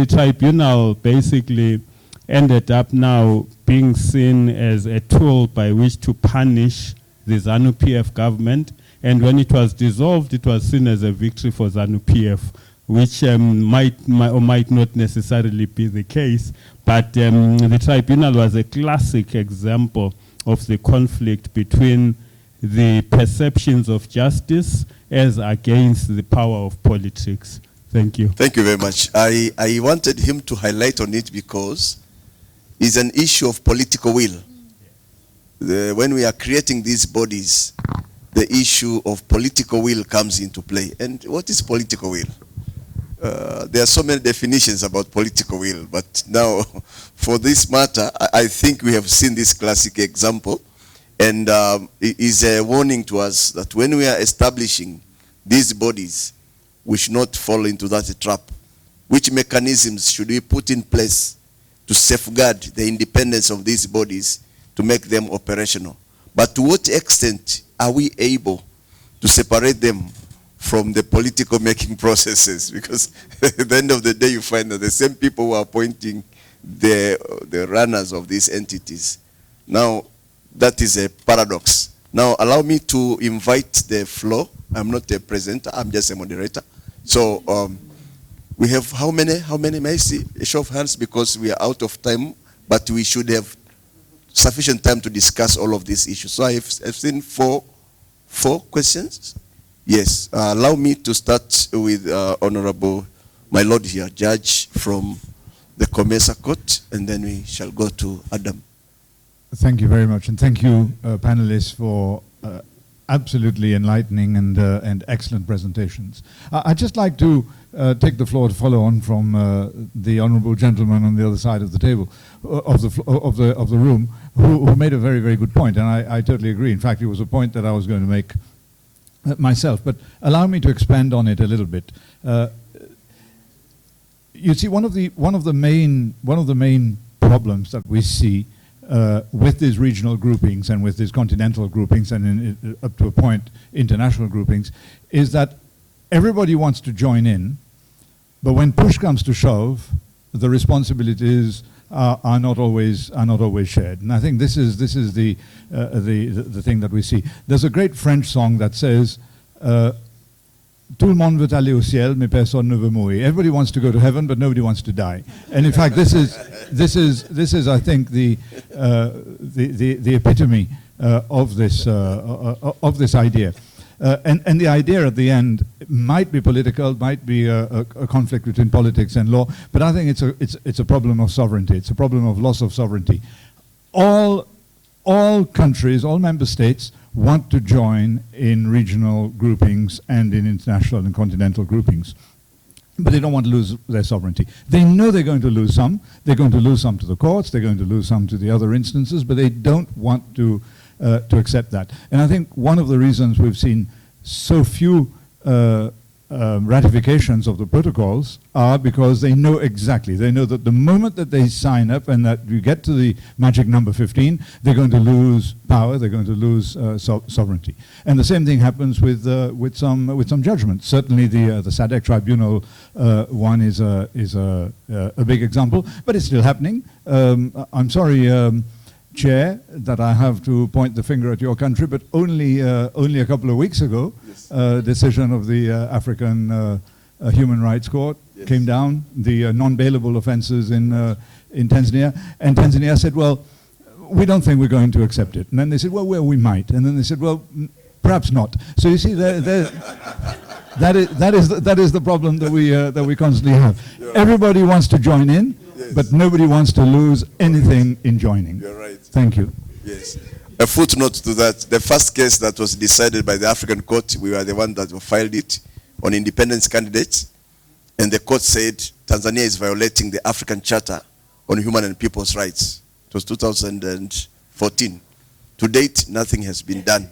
C: tribunal basically ended up now being seen as a tool by which to punish the ZANU-PF government. And when it was dissolved, it was seen as a victory for ZANU-PF, which might not necessarily be the case. But the tribunal was a classic example of the conflict between the perceptions of justice as against the power of politics. Thank you.
A: Thank you very much. I wanted him to highlight on it because it's an issue of political will. When we are creating these bodies, the issue of political will comes into play. And what is political will? There are so many definitions about political will, but now for this matter, I think we have seen this classic example. And it is a warning to us that when we are establishing these bodies, we should not fall into that trap. Which mechanisms should we put in place to safeguard the independence of these bodies to make them operational? But to what extent are we able to separate them from the political making processes? Because at the end of the day, you find that the same people who are appointing the runners of these entities. Now, that is a paradox. Now, allow me to invite the floor. I'm not a presenter, I'm just a moderator. So, we have how many, may I see a show of hands, because we are out of time, but we should have sufficient time to discuss all of these issues. So I've seen four questions. Yes, allow me to start with Honorable, my Lord here, Judge from the COMESA Court, and then we shall go to Adam.
H: Thank you very much, and thank you, panelists, for absolutely enlightening and excellent presentations. I'd just like to take the floor to follow on from the honourable gentleman on the other side of the table, of the room, who made a very, very good point, and I totally agree. In fact, it was a point that I was going to make myself, but allow me to expand on it a little bit. You see, one of the main problems that we see with these regional groupings and with these continental groupings and up to a point international groupings is that everybody wants to join in, but when push comes to shove, the responsibilities are not always shared. And I think this is the thing that we see. There's a great French song that says, tout le monde veut aller au ciel, mais personne ne veut mourir. Everybody wants to go to heaven, but nobody wants to die. And in fact, this is, I think, the epitome of this idea. And the idea at the end might be political, might be a conflict between politics and law, but I think it's a problem of sovereignty. It's a problem of loss of sovereignty. All countries, all member states want to join in regional groupings and in international and continental groupings. But they don't want to lose their sovereignty. They know they're going to lose some. They're going to lose some to the courts. They're going to lose some to the other instances, but they don't want to accept that. And I think one of the reasons we've seen so few ratifications of the protocols are because they know exactly. They know that the moment that they sign up and that you get to the magic number 15, they're going to lose power. They're going to lose sovereignty. And the same thing happens with some judgments. Certainly, the SADC tribunal one is a big example, but it's still happening. I'm sorry. Chair, that I have to point the finger at your country, but only a couple of weeks ago, decision of the African Human Rights Court came down, the non-bailable offences in Tanzania, and Tanzania said, well, we don't think we're going to accept it. And then they said, well, we might. And then they said, well, perhaps not. So you see, that is the problem that we constantly have. Everybody wants to join in, but nobody wants to lose anything in joining.
A: You're right.
H: Thank you.
A: Yes. A footnote to that, the first case that was decided by the African court, we were the one that filed it on independence candidates, and the court said Tanzania is violating the African Charter on Human and People's Rights. It was 2014. To date, nothing has been done.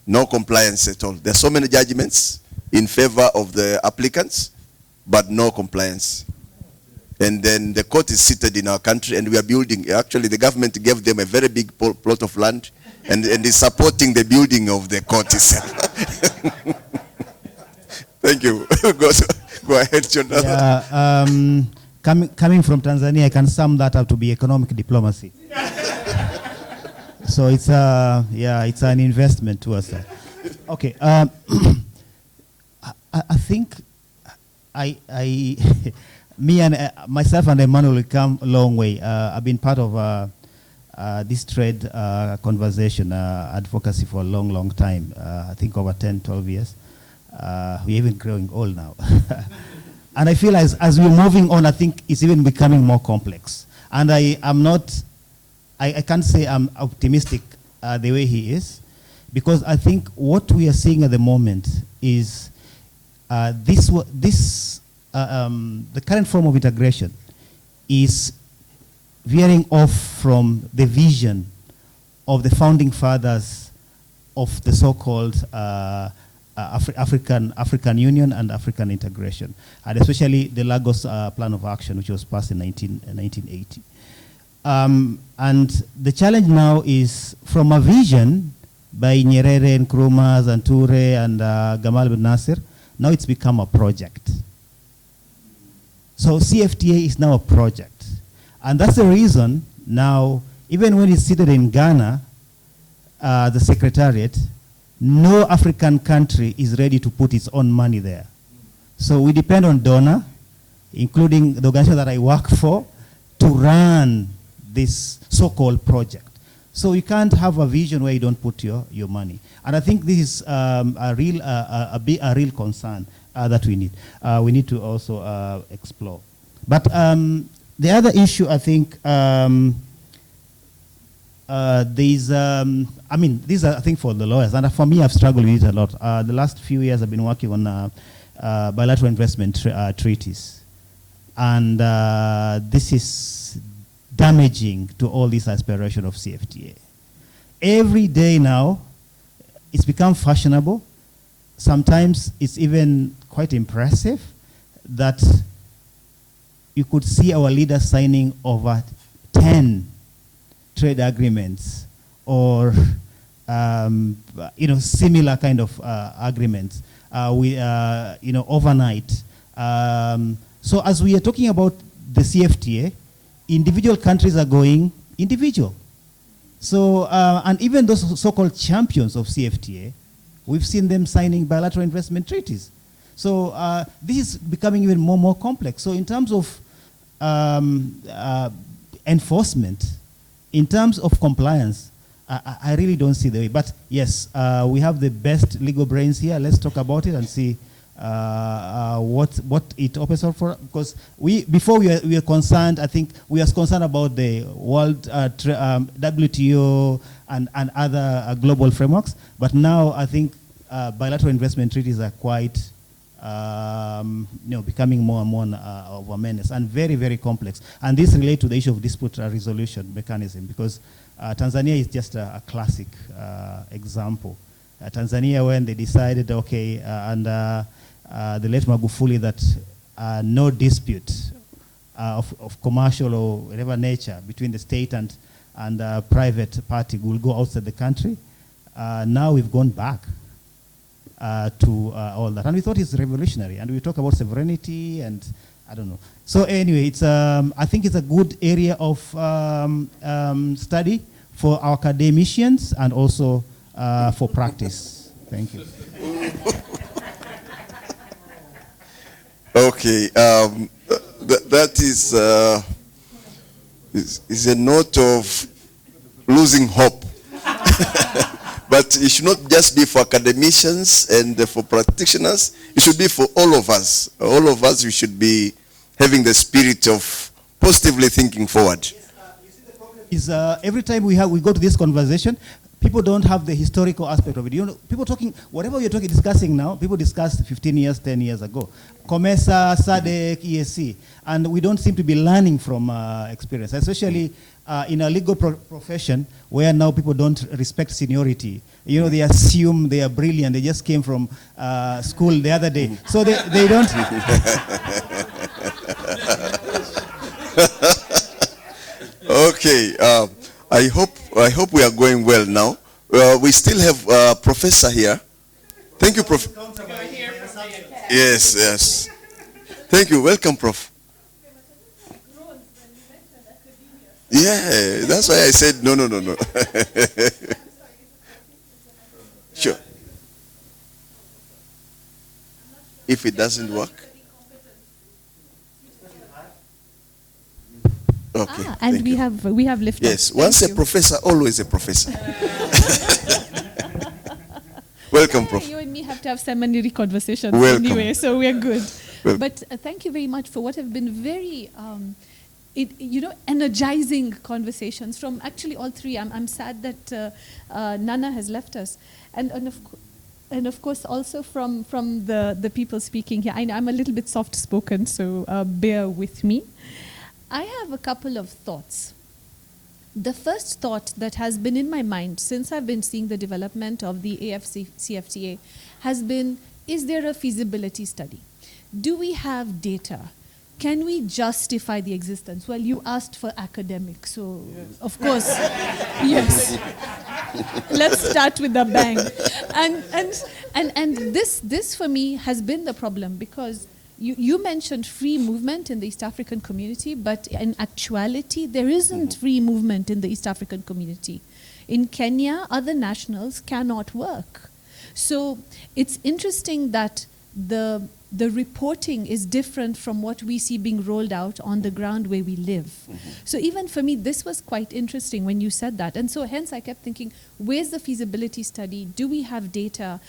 A: No compliance at all. There are so many judgments in favor of the applicants, but no compliance. And then the court is seated in our country, and we are building. Actually, the government gave them a very big plot of land, and is supporting the building of the court itself. Thank you. Go ahead, Jonathan.
I: Yeah, coming from Tanzania, I can sum that up to be economic diplomacy. So it's it's an investment to us. Okay, I think me and myself and Emmanuel will come a long way. I've been part of this trade conversation, advocacy for a long time. I think over 10, 12 years. We're even growing old now. And I feel as we're moving on, I think it's even becoming more complex. And I can't say I'm optimistic the way he is, because I think what we are seeing at the moment is the current form of integration is veering off from the vision of the founding fathers of the so-called African Union and African integration, and especially the Lagos Plan of Action, which was passed in 1980. And the challenge now is from a vision by Nyerere and Nkrumah and Toure and Gamal Abdel Nasser. Now it's become a project. So CFTA is now a project. And that's the reason now, even when it's seated in Ghana, the Secretariat, no African country is ready to put its own money there. So we depend on donor, including the organization that I work for, to run this so-called project. So you can't have a vision where you don't put your money. And I think this is a real concern that we need. We need to also explore. But the other issue, I think, these are, I think, for the lawyers, and for me, I've struggled with it a lot. The last few years, I've been working on bilateral investment treaties. And this is damaging to all this aspiration of CFTA. Every day now, it's become fashionable. Sometimes it's even quite impressive that you could see our leaders signing over 10 trade agreements or similar kind of agreements overnight. So as we are talking about the CFTA, individual countries are going individual. So, and even those so-called champions of CFTA, we've seen them signing bilateral investment treaties. So this is becoming even more complex. So in terms of enforcement, in terms of compliance, I really don't see the way. But yes, we have the best legal brains here. Let's talk about it and see what it opens up for. Because before we were concerned, I think we were concerned about the World WTO and other global frameworks. But now I think bilateral investment treaties are quite becoming more and more of a menace and very, very complex. And this relates to the issue of dispute resolution mechanism, because Tanzania is just a classic example. Tanzania, when they decided, okay, under the late Magufuli, that no dispute of commercial or whatever nature between the state and private party will go outside the country. Now we've gone back to all that. And we thought it's revolutionary. And we talk about sovereignty and I don't know. So anyway, it's I think it's a good area of study for our academicians and also for practice. Thank you.
A: Okay, that is a note of losing hope. But it should not just be for academicians and for practitioners. It should be for all of us. All of us, we should be having the spirit of positively thinking forward.
I: Is every time we go to this conversation, people don't have the historical aspect of it. You know, people talking, whatever you're discussing now, people discussed 15 years, 10 years ago. COMESA, SADC, ESC. And we don't seem to be learning from experience, especially in a legal profession where now people don't respect seniority. You know, they assume they are brilliant. They just came from school the other day. So they don't...
A: Okay, I hope we are going well now. We still have Professor here. Thank you, Prof. Yes, yes. Thank you. Welcome, Prof. Yeah, that's why I said no. Sure. If it doesn't work. Okay.
J: And we have lifted.
A: Yes, once a professor, always a professor. Welcome, Prof.
J: You and me have to have seminary conversations
A: anyway,
J: so we're good.
A: Welcome.
J: But thank you very much for what have been very, energizing conversations from actually all three. I'm sad that Nana has left us, and of course also from the people speaking here. I'm a little bit soft-spoken, so bear with me. I have a couple of thoughts. The first thought that has been in my mind since I've been seeing the development of the AFCFTA has been, is there a feasibility study? Do we have data? Can we justify the existence? Well, you asked for academics, so yes. Of course, yes. Let's start with a bang. And this for me has been the problem, because you mentioned free movement in the East African community, but in actuality, there isn't free movement in the East African community. In Kenya, other nationals cannot work. So it's interesting that the reporting is different from what we see being rolled out on the ground where we live. So even for me, this was quite interesting when you said that. And so hence I kept thinking, where's the feasibility study? Do we have data?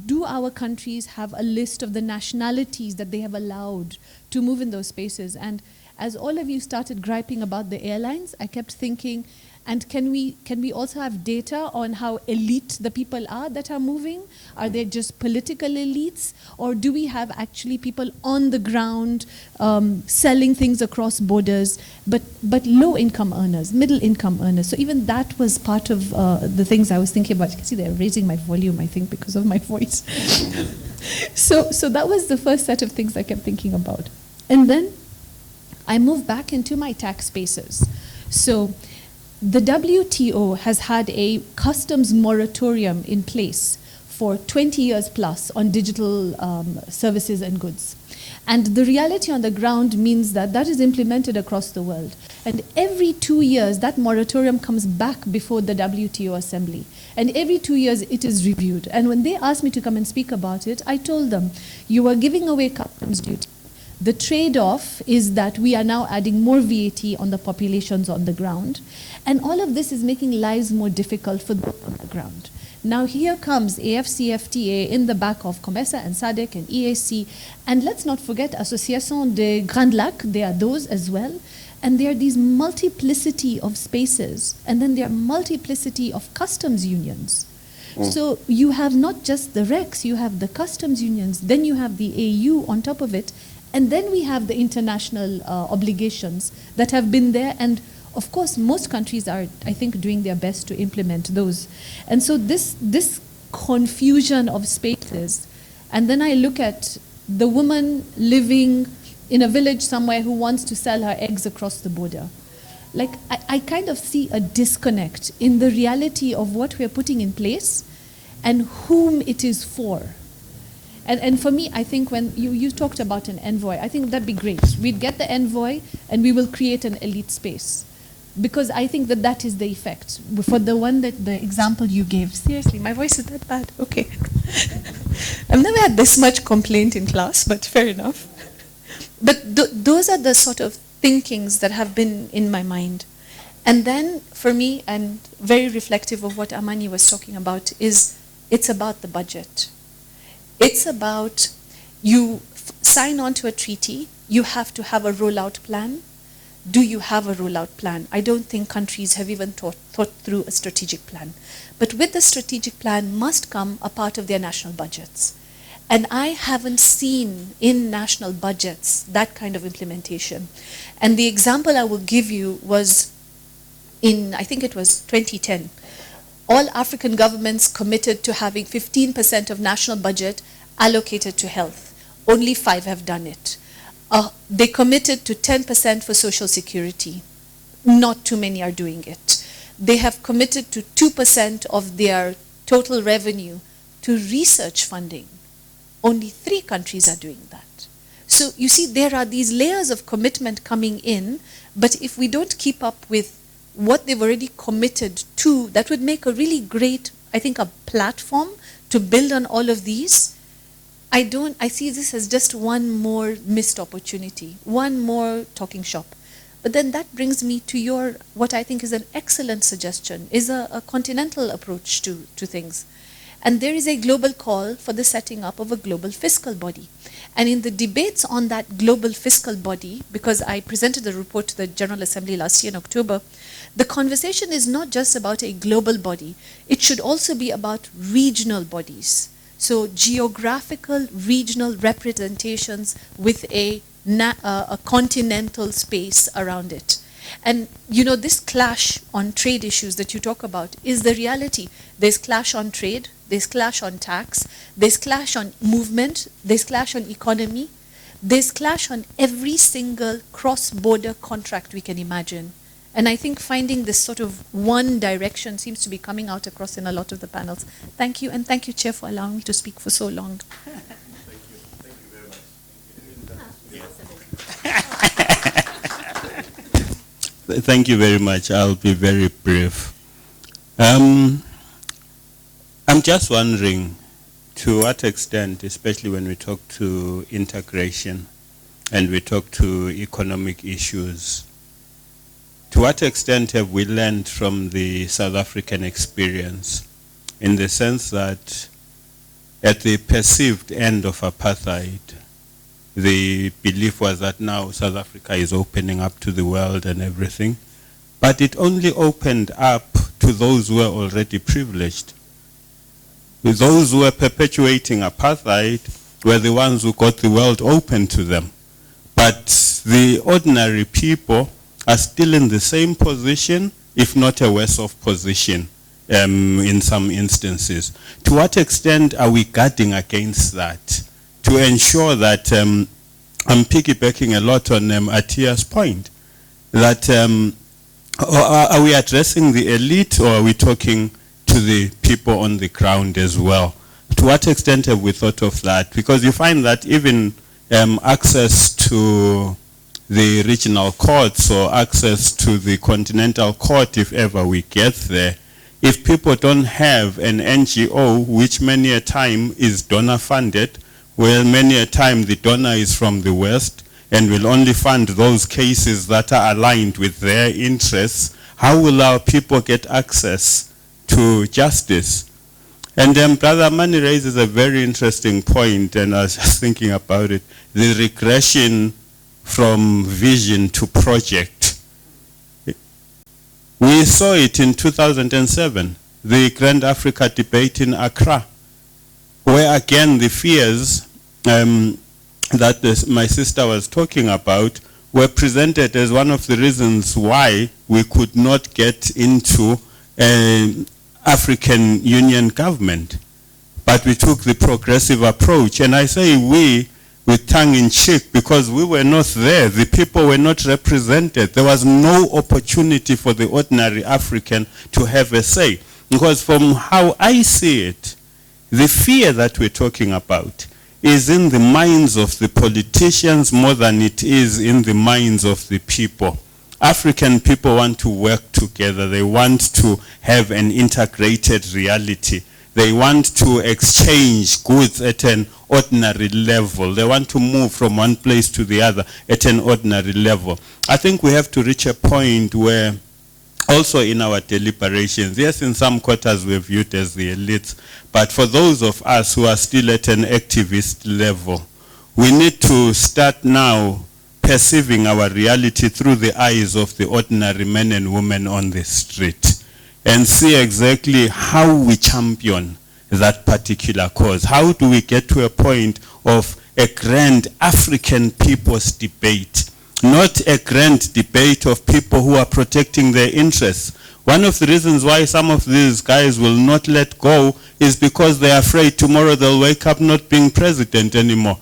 J: Do our countries have a list of the nationalities that they have allowed to move in those spaces? And as all of you started griping about the airlines, I kept thinking, and can we also have data on how elite the people are that are moving? Are they just political elites? Or do we have actually people on the ground selling things across borders, but low-income earners, middle-income earners? So even that was part of the things I was thinking about. You can see they're raising my volume, I think, because of my voice. So that was the first set of things I kept thinking about. And then I moved back into my tax spaces. So the WTO has had a customs moratorium in place for 20 years plus on digital services and goods. And the reality on the ground means that that is implemented across the world. And every 2 years, that moratorium comes back before the WTO Assembly. And every 2 years, it is reviewed. And when they asked me to come and speak about it, I told them, you are giving away customs duty. The trade-off is that we are now adding more VAT on the populations on the ground. And all of this is making lives more difficult for those on the ground. Now here comes AFCFTA in the back of COMESA and SADC and EAC. And let's not forget Association des Grands Lacs, there are those as well. And there are these multiplicity of spaces. And then there are multiplicity of customs unions. So you have not just the RECs, you have the customs unions, then you have the AU on top of it. And then we have the international obligations that have been there. And of course, most countries are, I think, doing their best to implement those. And so this confusion of spaces, and then I look at the woman living in a village somewhere who wants to sell her eggs across the border. Like, I kind of see a disconnect in the reality of what we're putting in place and whom it is for. And for me, I think when you talked about an envoy, I think that'd be great. We'd get the envoy and we will create an elite space. Because I think that that is the effect. For the one that the example you gave, seriously, my voice is that bad. Okay. I've never had this much complaint in class, but fair enough. But those are the sort of thinkings that have been in my mind. And then for me, and very reflective of what Amani was talking about, is it's about the budget. It's about you sign on to a treaty, you have to have a rollout plan. Do you have a rollout plan? I don't think countries have even thought through a strategic plan. But with the strategic plan must come a part of their national budgets. And I haven't seen in national budgets that kind of implementation. And the example I will give you was in, I think it was 2010. All African governments committed to having 15% of national budget allocated to health. Only 5 have done it. They committed to 10% for social security. Not too many are doing it. They have committed to 2% of their total revenue to research funding. Only 3 countries are doing that. So you see, there are these layers of commitment coming in, but if we don't keep up with what they've already committed to, that would make a really great, I think, a platform to build on all of these. I see this as just one more missed opportunity, one more talking shop. But then that brings me to what I think is an excellent suggestion, is a continental approach to things. And there is a global call for the setting up of a global fiscal body. And in the debates on that global fiscal body, because I presented the report to the General Assembly last year in October, the conversation is not just about a global body. It should also be about regional bodies. So geographical, regional representations with a continental space around it. And you know, this clash on trade issues that you talk about is the reality. There's clash on trade, there's clash on tax, there's clash on movement, there's clash on economy, there's clash on every single cross-border contract we can imagine. And I think finding this sort of one direction seems to be coming out across in a lot of the panels. Thank you, and thank you, Chair, for allowing me to speak for so long.
A: Thank you very much.
C: Thank you very much. I'll be very brief. I'm just wondering to what extent, especially when we talk to integration and we talk to economic issues, to what extent have we learned from the South African experience, in the sense that at the perceived end of apartheid, the belief was that now South Africa is opening up to the world and everything, but it only opened up to those who were already privileged. Those who were perpetuating apartheid were the ones who got the world open to them. But the ordinary people are still in the same position, if not a worse off position in some instances. To what extent are we guarding against that to ensure that, I'm piggybacking a lot on Atiya's point, that are we addressing the elite, or are we talking to the people on the ground as well? To what extent have we thought of that? Because you find that even access to the regional courts or access to the continental court if ever we get there. If people don't have an NGO, which many a time is donor funded, well, many a time the donor is from the West and will only fund those cases that are aligned with their interests, how will our people get access to justice? And then Brother Mani raises a very interesting point, and I was just thinking about it, the regression from vision to project. We saw it in 2007, the Grand Africa debate in Accra, where again the fears that my sister was talking about were presented as one of the reasons why we could not get into African Union government. But we took the progressive approach, and I say we with tongue in cheek because we were not there. The people were not represented. There was no opportunity for the ordinary African to have a say. Because from how I see it, the fear that we're talking about is in the minds of the politicians more than it is in the minds of the people. African people want to work together. They want to have an integrated reality. They want to exchange goods at an ordinary level. They want to move from one place to the other at an ordinary level. I think we have to reach a point where also in our deliberations, yes, in some quarters we're viewed as the elites, but for those of us who are still at an activist level, we need to start now perceiving our reality through the eyes of the ordinary men and women on the street and see exactly how we champion that particular cause. How do we get to a point of a grand African people's debate, not a grand debate of people who are protecting their interests? One of the reasons why some of these guys will not let go is because they're afraid tomorrow they'll wake up not being president anymore.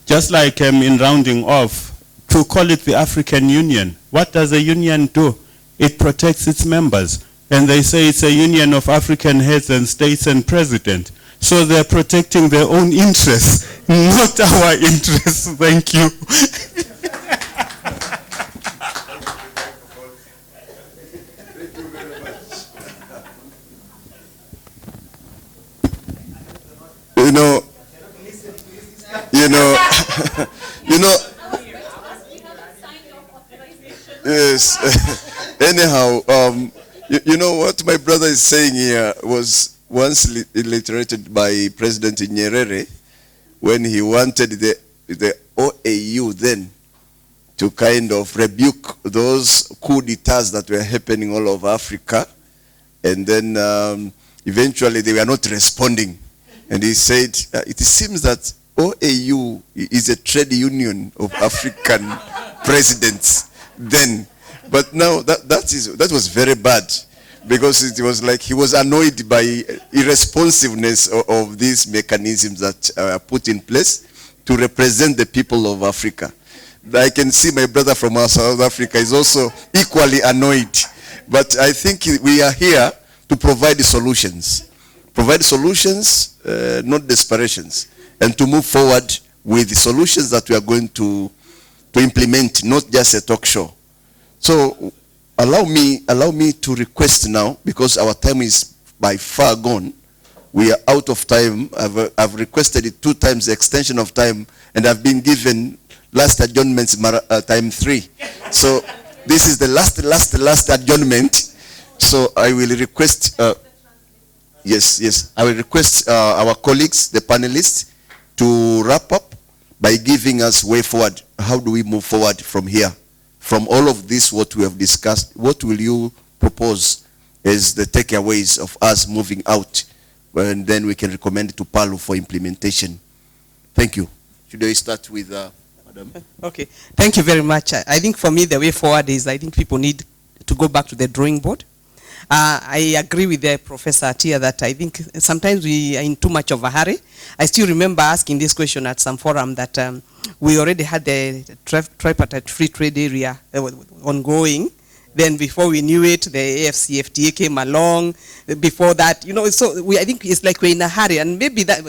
C: Just like in rounding off, to call it the African Union. What does a union do? It protects its members. And they say it's a union of African heads and states and president. So they're protecting their own interests, not our interests. Thank you.
A: Yes. Anyhow, you know what my brother is saying here was once illustrated by President Nyerere when he wanted the OAU then to kind of rebuke those coup d'etats that were happening all over Africa. And then eventually they were not responding. And he said, it seems that OAU is a trade union of African presidents then. But now that was very bad, because it was like he was annoyed by irresponsiveness of these mechanisms that are put in place to represent the people of Africa. I can see my brother from South Africa is also equally annoyed. But I think we are here to provide the solutions. Provide solutions, not desperations. And to move forward with the solutions that we are going to implement, not just a talk show. So allow me to request now, because our time is by far gone. We are out of time. I've requested it 2 times the extension of time, and I've been given last adjournments time 3. So this is the last adjournment. So I will request, yes, I will request our colleagues, the panelists, to wrap up by giving us way forward. How do we move forward from here? From all of this, what we have discussed, what will you propose as the takeaways of us moving out? And then we can recommend it to PALU for implementation. Thank you. Should I start with Madam?
G: Okay, thank you very much. I think for me, the way forward is I think people need to go back to the drawing board. I agree with the Professor Atia that I think sometimes we are in too much of a hurry. I still remember asking this question at some forum that we already had the tripartite free trade area ongoing. Then before we knew it, the AFCFTA came along. Before that, so I think it's like we're in a hurry. And maybe that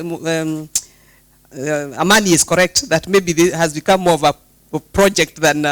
G: Amani is correct that maybe it has become more of a project than,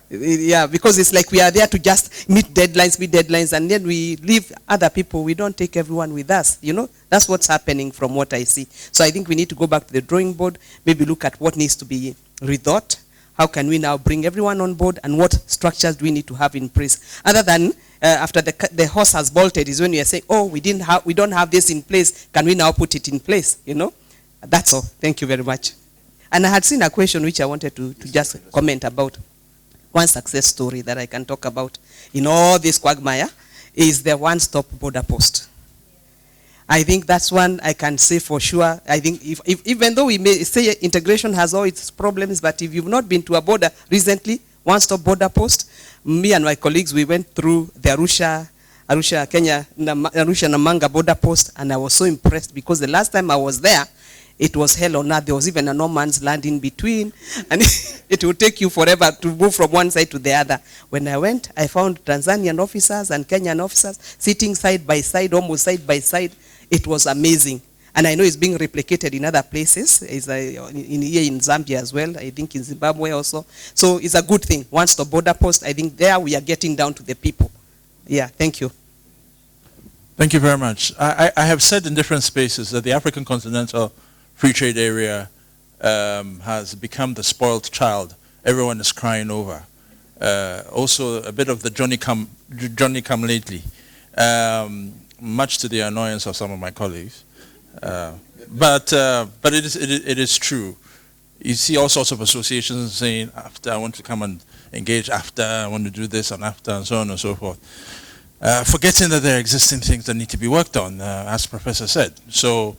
G: yeah, because it's like we are there to just meet deadlines, and then we leave other people. We don't take everyone with us, you know. That's what's happening from what I see. So I think we need to go back to the drawing board, maybe look at what needs to be rethought. How can we now bring everyone on board, and what structures do we need to have in place? Other than after the horse has bolted is when you are saying, oh, we don't have this in place. Can we now put it in place, you know? That's all. Thank you very much. And I had seen a question which I wanted to just comment about. One success story that I can talk about in all this quagmire is the one-stop border post. I think that's one I can say for sure. I think if even though we may say integration has all its problems, but if you've not been to a border recently, one-stop border post, me and my colleagues, we went through the Arusha, Kenya, Arusha Namanga border post, and I was so impressed because the last time I was there, it was hell on earth. There was even a no man's land in between, and it would take you forever to move from one side to the other. When I went, I found Tanzanian officers and Kenyan officers sitting side by side, almost side by side. It was amazing. And I know it's being replicated in other places. It's here in Zambia as well. I think in Zimbabwe also. So it's a good thing. Once the border post, I think there we are getting down to the people. Yeah, thank you.
F: Thank you very much. I have said in different spaces that the African Continental Free Trade Area has become the spoiled child everyone is crying over. Also a bit of the Johnny come lately, much to the annoyance of some of my colleagues. But it is true. You see all sorts of associations saying, after I want to come and engage, after I want to do this and after, and so on and so forth. Forgetting that there are existing things that need to be worked on, as Professor said. So,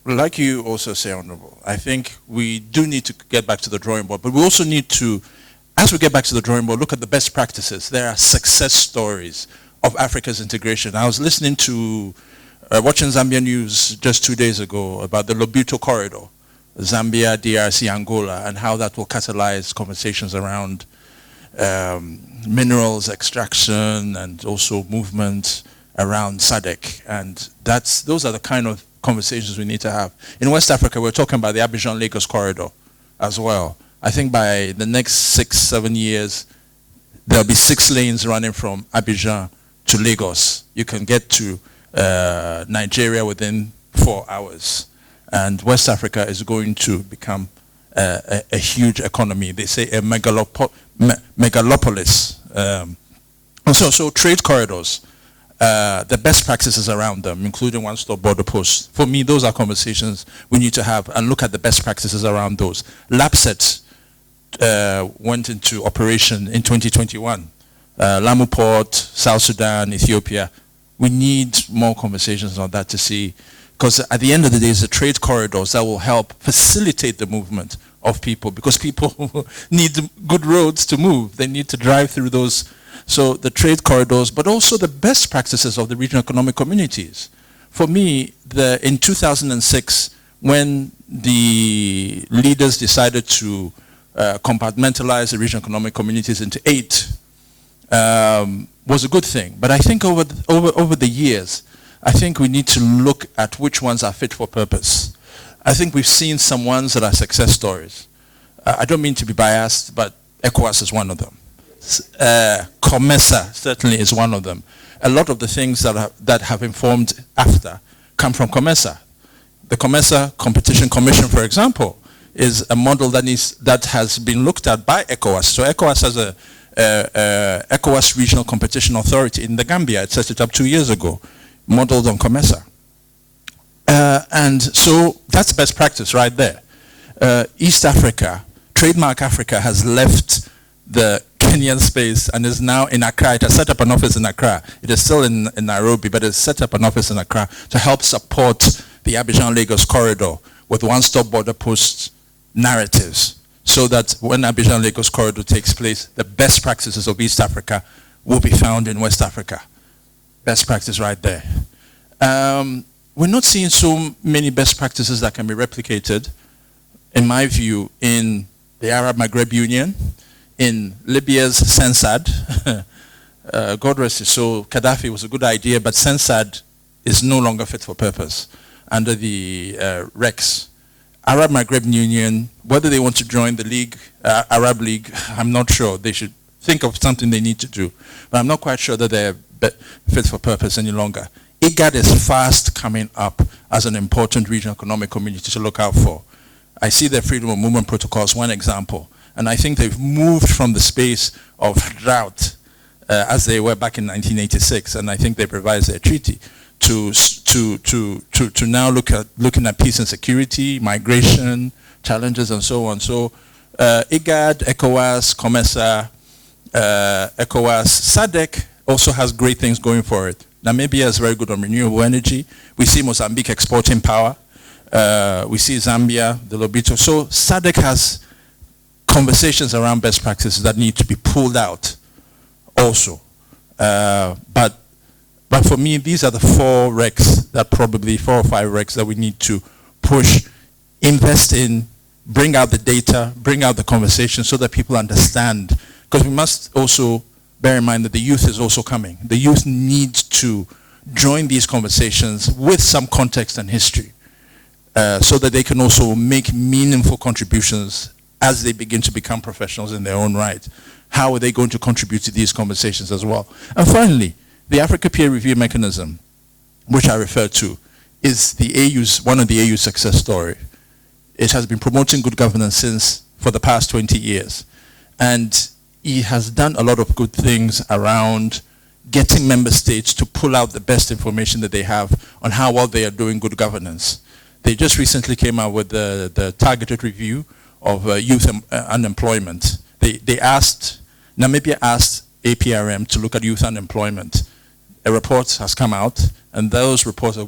F: like you also say, Honorable, I think we do need to get back to the drawing board, but we also need to, as we get back to the drawing board, look at the best practices. There are success stories of Africa's integration. I was listening to, watching Zambia News just 2 days ago about the Lobito Corridor, Zambia, DRC, Angola, and how that will catalyze conversations around minerals extraction and also movement around SADC. And those are the kind of conversations we need to have. In West Africa, we're talking about the Abidjan-Lagos corridor as well. I think by the next 6-7 years, there'll be 6 lanes running from Abidjan to Lagos. You can get to Nigeria within 4 hours. And West Africa is going to become a huge economy. They say a megalopolis. So trade corridors. The best practices around them, including one-stop border posts. For me, those are conversations we need to have and look at the best practices around those. LAPSET went into operation in 2021. Lamu Port, South Sudan, Ethiopia. We need more conversations on that to see, because at the end of the day, it's the trade corridors that will help facilitate the movement of people, because people need good roads to move. They need to drive through those. So the trade corridors, but also the best practices of the regional economic communities. For me, in 2006, when the leaders decided to compartmentalize the regional economic communities into 8, was a good thing. But I think over the years, I think we need to look at which ones are fit for purpose. I think we've seen some ones that are success stories. I don't mean to be biased, but ECOWAS is one of them. COMESA certainly is one of them. A lot of the things that have informed AFTA come from COMESA. The COMESA Competition Commission, for example, is a model that has been looked at by ECOWAS. So ECOWAS has a ECOWAS Regional Competition Authority in the Gambia. It set it up 2 years ago, modeled on COMESA. And so that's best practice right there. East Africa, Trademark Africa has left the Kenyan space and is now in Accra. It has set up an office in Accra. It is still in Nairobi, but it's set up an office in Accra to help support the Abidjan-Lagos corridor with one-stop border post narratives, so that when Abidjan-Lagos corridor takes place, the best practices of East Africa will be found in West Africa. Best practice right there. We're not seeing so many best practices that can be replicated, in my view, in the Arab Maghreb Union, in Libya's Sensad. God rest his soul, Gaddafi was a good idea, but Sensad is no longer fit for purpose under the Rex. Arab Maghreb Union, whether they want to join the League, Arab League, I'm not sure. They should think of something they need to do. But I'm not quite sure that they're fit for purpose any longer. IGAD is fast coming up as an important regional economic community to look out for. I see their freedom of movement protocols, one example. And I think they've moved from the space of drought as they were back in 1986, and I think they've revised their treaty to now looking at peace and security, migration, challenges, and so on. So IGAD, ECOWAS, COMESA, ECOWAS, SADC also has great things going for it. Namibia is very good on renewable energy. We see Mozambique exporting power. We see Zambia, the Lobito. So SADC has conversations around best practices that need to be pulled out also. But for me, these are the 4 recs that probably 4 or 5 recs that we need to push, invest in, bring out the data, bring out the conversation so that people understand. Because we must also bear in mind that the youth is also coming. The youth needs to join these conversations with some context and history so that they can also make meaningful contributions as they begin to become professionals in their own right. How are they going to contribute to these conversations as well? And finally, the Africa Peer Review Mechanism, which I refer to, is one of the AU's success story. It has been promoting good governance for the past 20 years. And it has done a lot of good things around getting member states to pull out the best information that they have on how well they are doing good governance. They just recently came out with the targeted review of youth unemployment. Namibia asked APRM to look at youth unemployment. A report has come out, and those reports the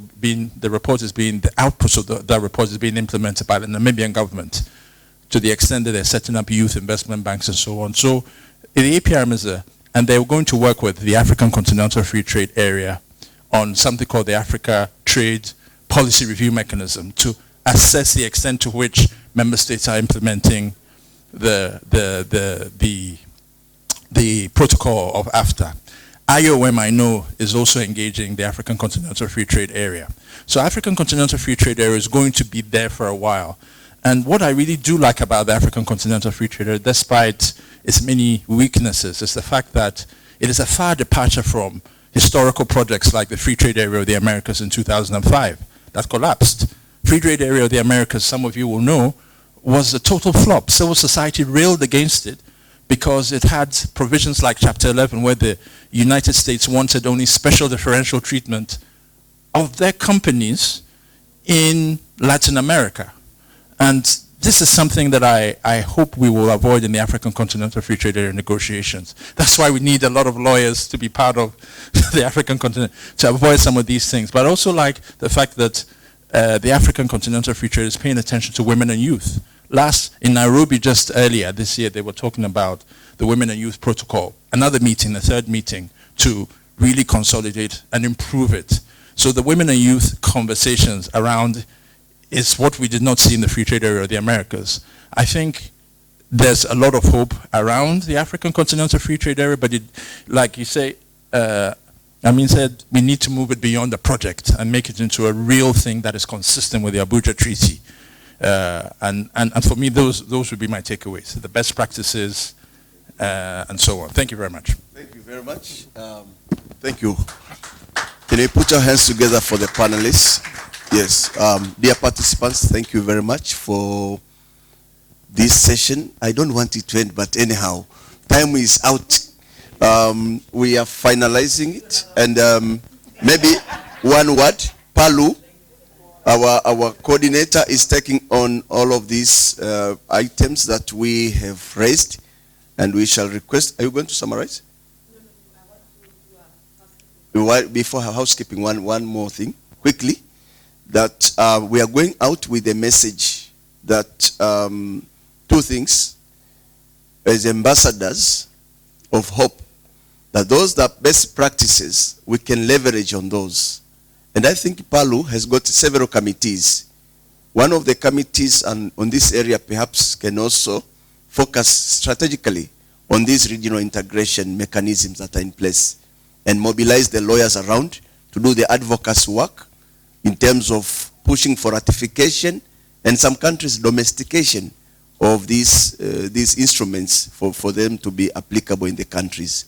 F: outputs of that report is being implemented by the Namibian government to the extent that they're setting up youth investment banks and so on. So the APRM is and they're going to work with the African Continental Free Trade Area on something called the Africa Trade Policy Review Mechanism to assess the extent to which member states are implementing the protocol of AFTA. IOM, I know, is also engaging the African Continental Free Trade Area. So African Continental Free Trade Area is going to be there for a while. And what I really do like about the African Continental Free Trade Area, despite its many weaknesses, is the fact that it is a far departure from historical projects like the Free Trade Area of the Americas in 2005. That collapsed. Free Trade Area of the Americas, some of you will know, was a total flop. Civil society railed against it because it had provisions like Chapter 11 where the United States wanted only special differential treatment of their companies in Latin America. And this is something that I hope we will avoid in the African Continental Free Trade Area negotiations. That's why we need a lot of lawyers to be part of the African continent to avoid some of these things. But I also like the fact that the African Continental Free Trade is paying attention to women and youth. In Nairobi just earlier this year, they were talking about the Women and Youth Protocol, another meeting, the 3rd meeting, to really consolidate and improve it. So the women and youth conversations around is what we did not see in the Free Trade Area of the Americas. I think there's a lot of hope around the African Continental Free Trade Area, but like you say, Amin said, we need to move it beyond the project and make it into a real thing that is consistent with the Abuja Treaty. And for me, those would be my takeaways, the best practices and so on. Thank you very much.
A: Thank you very much. Thank you. Can you put your hands together for the panelists? Yes. Dear participants, thank you very much for this session. I don't want it to end, but anyhow, time is out. We are finalizing it. And maybe one word, Palu, our coordinator, is taking on all of these items that we have raised. And we shall request, are you going to summarize? Before housekeeping, one more thing, quickly, that we are going out with a message that 2 things, as ambassadors of hope, that those that best practices, we can leverage on those. And I think Palu has got several committees. One of the committees on this area perhaps can also focus strategically on these regional integration mechanisms that are in place and mobilize the lawyers around to do the advocacy work in terms of pushing for ratification and some countries domestication of these instruments for them to be applicable in the countries.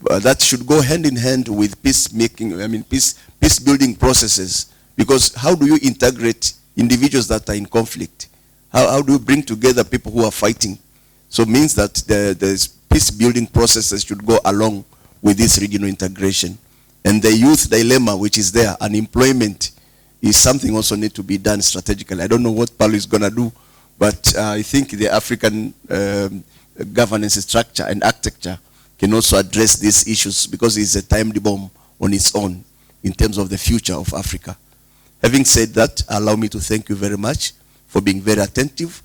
A: That should go hand in hand with peacemaking, peace building processes, because how do you integrate individuals that are in conflict? How do you bring together people who are fighting? So it means that the peace building processes should go along with this regional integration. And the youth dilemma which is there, unemployment, is something also need to be done strategically. I don't know what Paulo is going to do, but I think the African governance structure and architecture can also address these issues, because it's a timely bomb on its own in terms of the future of Africa. Having said that, allow me to thank you very much for being very attentive.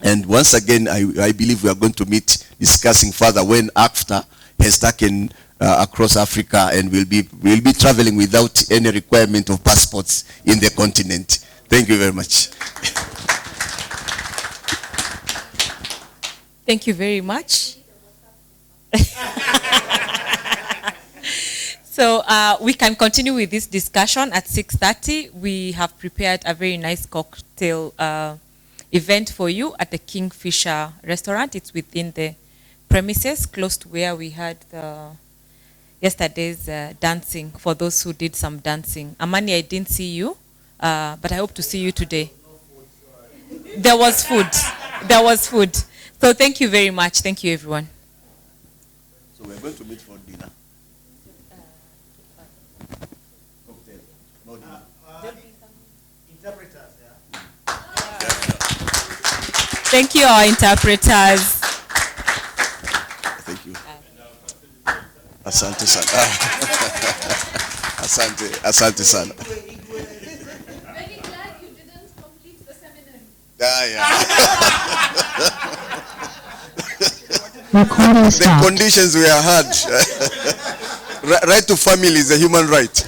A: And once again, I believe we are going to meet discussing further when AFTA has taken across Africa, and we'll be traveling without any requirement of passports in the continent. Thank you very much.
K: Thank you very much. So we can continue with this discussion at 6:30. We have prepared a very nice cocktail event for you at the Kingfisher restaurant. It's within the premises, close to where we had yesterday's dancing, for those who did some dancing. Amani, I didn't see you, but I hope to see you today. There was food. There was food. So thank you very much. Thank you, everyone.
A: So we're going to meet for dinner. Cocktail. No dinner.
I: Interpreters, yeah.
K: Thank you, our interpreters.
A: Thank you. Asante sana. Asante sana.
J: Very glad you didn't complete the seminary.
A: The conditions were hard. Right to family is a human right.